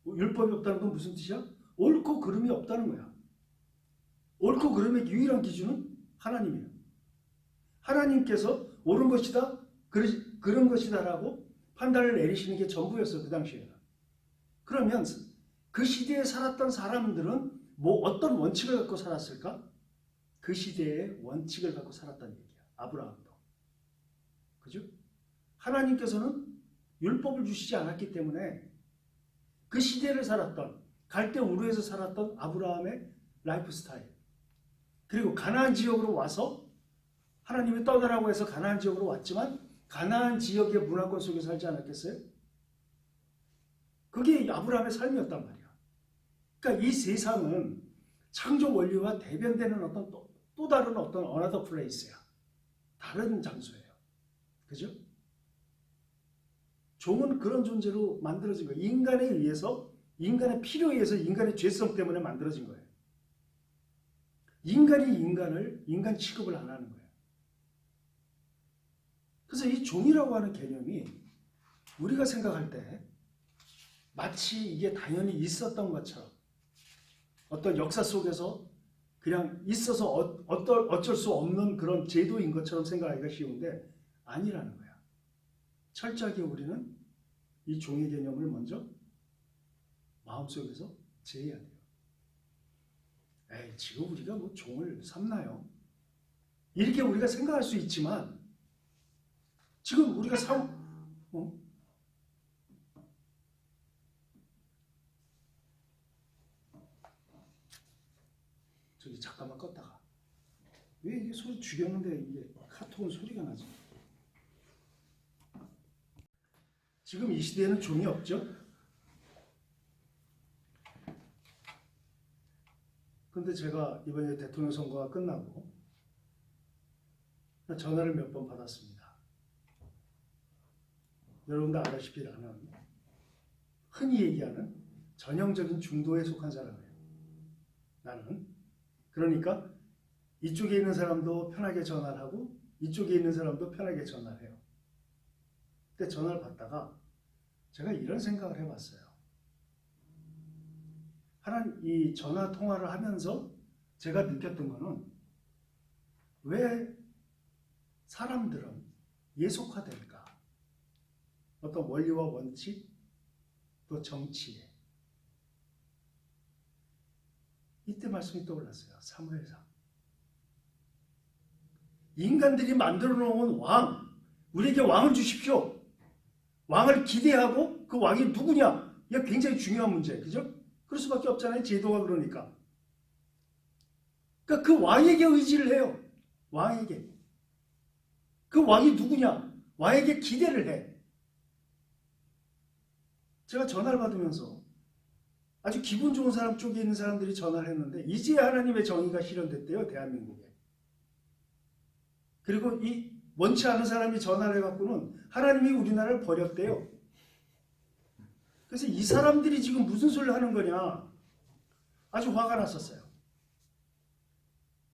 율법이 없다는 건 무슨 뜻이야? 옳고 그름이 없다는 거야. 옳고 그름의 유일한 기준은 하나님이에요. 하나님께서 옳은 것이다, 그런 것이다라고 판단을 내리시는 게 전부였어요. 그 당시에는. 그러면 그 시대에 살았던 사람들은 뭐 어떤 원칙을 갖고 살았을까? 그 시대의 원칙을 갖고 살았다는 얘기야. 아브라함도. 그죠? 하나님께서는 율법을 주시지 않았기 때문에 그 시대를 살았던 갈대 우르에서 살았던 아브라함의 라이프 스타일 그리고 가나안 지역으로 와서 하나님이 떠나라고 해서 가나안 지역으로 왔지만 가나안 지역의 문화권 속에 살지 않았겠어요? 그게 아브라함의 삶이었단 말이야. 그러니까 이 세상은 창조 원리와 대변되는 어떤 또 다른 어떤 another place야. 다른 장소예요. 그죠? 종은 그런 존재로 만들어진 거예요. 인간에 의해서, 인간의 필요에 의해서, 인간의 죄성 때문에 만들어진 거예요. 인간이 인간 취급을 안 하는 거예요. 그래서 이 종이라고 하는 개념이 우리가 생각할 때 마치 이게 당연히 있었던 것처럼 어떤 역사 속에서 그냥 있어서 어쩔 수 없는 그런 제도인 것처럼 생각하기가 쉬운데 아니라는 거야. 철저하게 우리는 이 종의 개념을 먼저 마음속에서 제해야 돼요. 지금 우리가 뭐 종을 삼나요? 이렇게 우리가 생각할 수 있지만 지금 우리가 저기 잠깐만 껐다가 왜 이게 소리 죽였는데 이게 카톡은 소리가 나지? 지금 이 시대에는 종이 없죠? 근데 제가 이번에 대통령 선거가 끝나고 전화를 몇 번 받았습니다. 여러분도 알다시피 나는 흔히 얘기하는 전형적인 중도에 속한 사람이에요. 나는. 그러니까 이쪽에 있는 사람도 편하게 전화를 하고 이쪽에 있는 사람도 편하게 전화를 해요. 그때 전화를 받다가 제가 이런 생각을 해봤어요. 이 전화 통화를 하면서 제가 느꼈던 거는 왜 사람들은 예속화될까? 어떤 원리와 원칙, 또 정치에. 이때 말씀이 떠올랐어요. 사무엘상. 인간들이 만들어 놓은 왕, 우리에게 왕을 주십시오. 왕을 기대하고 그 왕이 누구냐? 이게 굉장히 중요한 문제예요. 그죠? 그럴 수밖에 없잖아요. 제도가 그러니까. 그러니까 그 왕에게 의지를 해요. 왕에게. 그 왕이 누구냐? 왕에게 기대를 해. 제가 전화를 받으면서 아주 기분 좋은 사람 쪽에 있는 사람들이 전화를 했는데 이제 하나님의 정의가 실현됐대요. 대한민국에. 그리고 이 원치 않은 사람이 전화를 해갖고는 하나님이 우리나라를 버렸대요. 그래서 이 사람들이 지금 무슨 소리를 하는 거냐 아주 화가 났었어요.